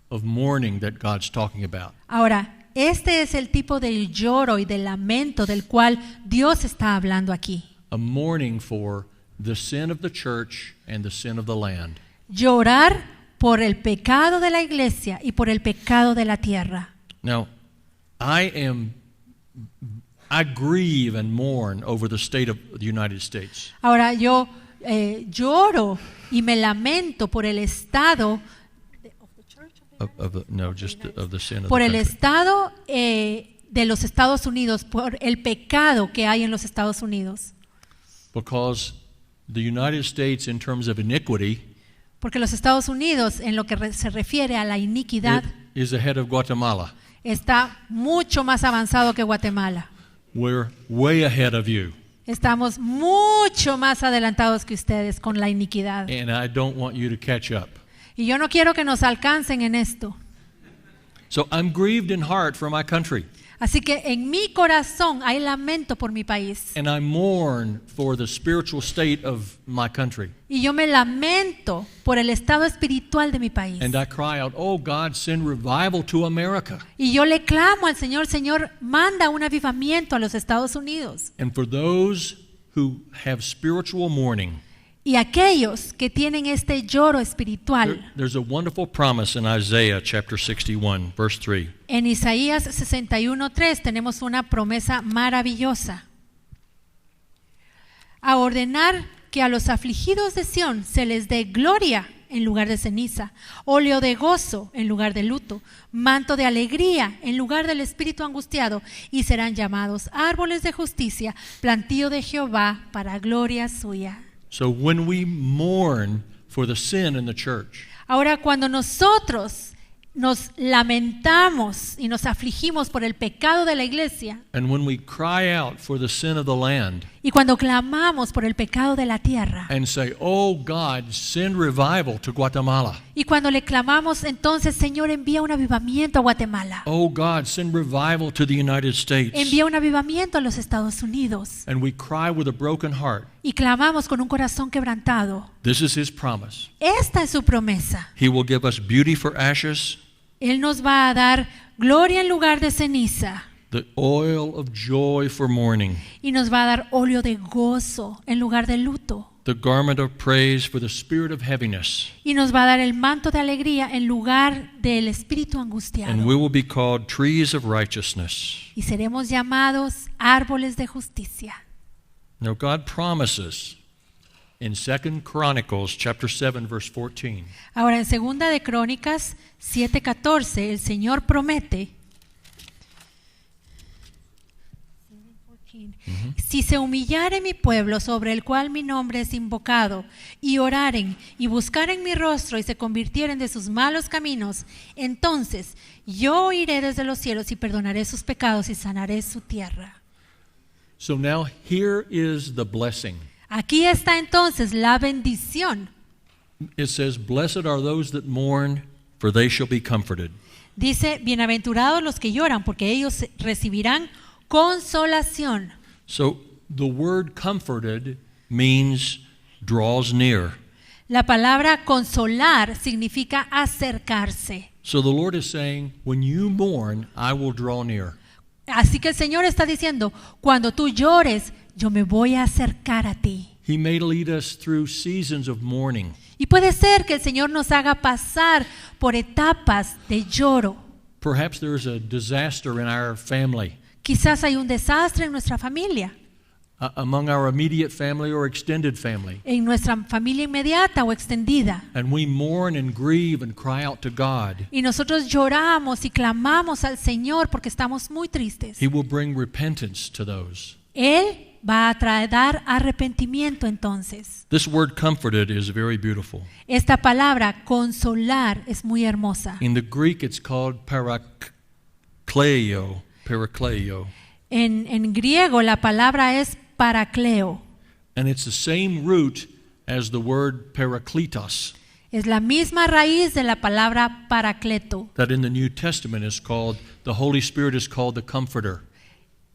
of mourning that God's talking about. Ahora, este es el tipo de lloro y de lamento del cual Dios está hablando aquí. A mourning for the sin of the church and the sin of the land. Llorar por el pecado de la iglesia y por el pecado de la tierra. Now, I grieve and mourn over the state of the United States. Ahora yo lloro y me lamento por el estado Of the sin of por the el country. estado de los Estados Unidos, por el pecado que hay en los Estados Unidos. Because the United States, in terms of iniquity, Porque los Estados Unidos, en lo que se refiere a la iniquidad, it is ahead of Guatemala. está mucho más avanzado que Guatemala. We're way ahead of you. Estamos mucho más adelantados que ustedes con la iniquidad. And I don't want you to catch up. Y yo no quiero que nos alcancen en esto. So I'm grieved in heart for my country. Así que en mi corazón hay lamento por mi país. And I mourn for the spiritual state of my country. Y yo me lamento por el estado espiritual de mi país. And I cry out, oh God, send revival to America. Y yo le clamo al Señor, Señor, manda un avivamiento a los Estados Unidos. And for those who have spiritual mourning, Y aquellos que tienen este lloro espiritual, there's a wonderful promise in Isaiah chapter 61, verse 3. en Isaías 61:3 tenemos una promesa maravillosa. A ordenar que a los afligidos de Sión se les dé gloria en lugar de ceniza, óleo de gozo en lugar de luto, manto de alegría en lugar del espíritu angustiado, y serán llamados árboles de justicia, plantío de Jehová para gloria suya. So when we mourn for the sin in the church, Ahora, cuando nosotros nos lamentamos y nos afligimos por el pecado de la iglesia, and when we cry out for the sin of the land, y cuando clamamos por el pecado de la tierra, and say, oh God, send revival to Guatemala. y cuando le clamamos, entonces, Señor, envía un avivamiento a Guatemala, Oh God, send revival to the United States. envía un avivamiento a los Estados Unidos, And we cry with a broken heart. y clamamos con un corazón quebrantado. This is His promise. Esta es su promesa. He will give us beauty for ashes, Él nos va a dar gloria en lugar de ceniza, the oil of joy for mourning, y nos va a dar óleo de gozo en lugar de luto, the garment of praise for the spirit of heaviness. y nos va a dar el manto de alegría en lugar del espíritu And angustiado. we will be called trees of righteousness. Y seremos llamados árboles de justicia. Now God promises in 2 Chronicles chapter 7 verse 14. Ahora, en Segunda de Crónicas 7:14, el Señor promete, si se humillare mi pueblo sobre el cual mi nombre es invocado, y oraren y buscaren mi rostro y se convirtieren de sus malos caminos, entonces yo oiré desde los cielos y perdonaré sus pecados y sanaré su tierra. So now here is the blessing. Aquí está entonces la bendición. It says, blessed are those that mourn, for they shall be comforted. Dice, bienaventurados los que lloran, porque ellos recibirán consolación. So the word comforted means draws near. La palabra consolar significa acercarse. So the Lord is saying, when you mourn, I will draw near. Así que el Señor está diciendo, cuando tú llores, yo me voy a acercar a ti. He may lead us through seasons of mourning. Y puede ser que el Señor nos haga pasar por etapas de lloro. Perhaps there's a disaster in our family, Quizás hay un desastre en nuestra familia, among our immediate family or extended family. en nuestra familia inmediata o extendida. And we mourn and grieve and cry out to God. Y nosotros lloramos y clamamos al Señor porque estamos muy tristes. He will bring repentance to those. Él va a dar arrepentimiento entonces. This word comforted is very beautiful. Esta palabra consolar es muy hermosa. In the Greek, it's called parakleio. Parakleio. En griego la palabra es paracleo. And it's the same root as the word parakletos, Es la misma raíz de la palabra paracleto. that in the New Testament is called, the Holy Spirit is called the Comforter.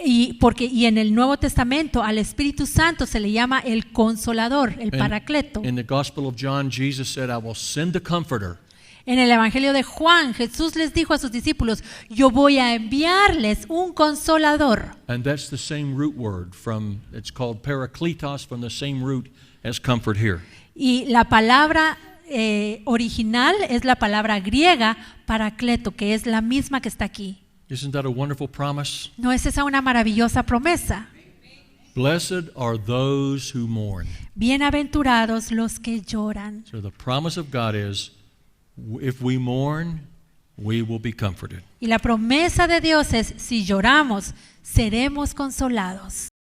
Y en el Nuevo Testamento al Espíritu Santo se le llama el consolador, el paracleto. In the Gospel of John, Jesus said, I will send the Comforter. En el Evangelio de Juan, Jesús les dijo a sus discípulos, yo voy a enviarles un consolador. And that's the same root word it's called parakletos, from the same root as comfort here. Y la palabra original es la palabra griega paracleto, que es la misma que está aquí. Isn't that a wonderful promise? ¿No es esa una maravillosa promesa? Blessed are those who mourn. Bienaventurados los que lloran. So the promise of God is, if we mourn, we will be comforted. Y la promesa de Dios es, si lloramos, seremos consolados.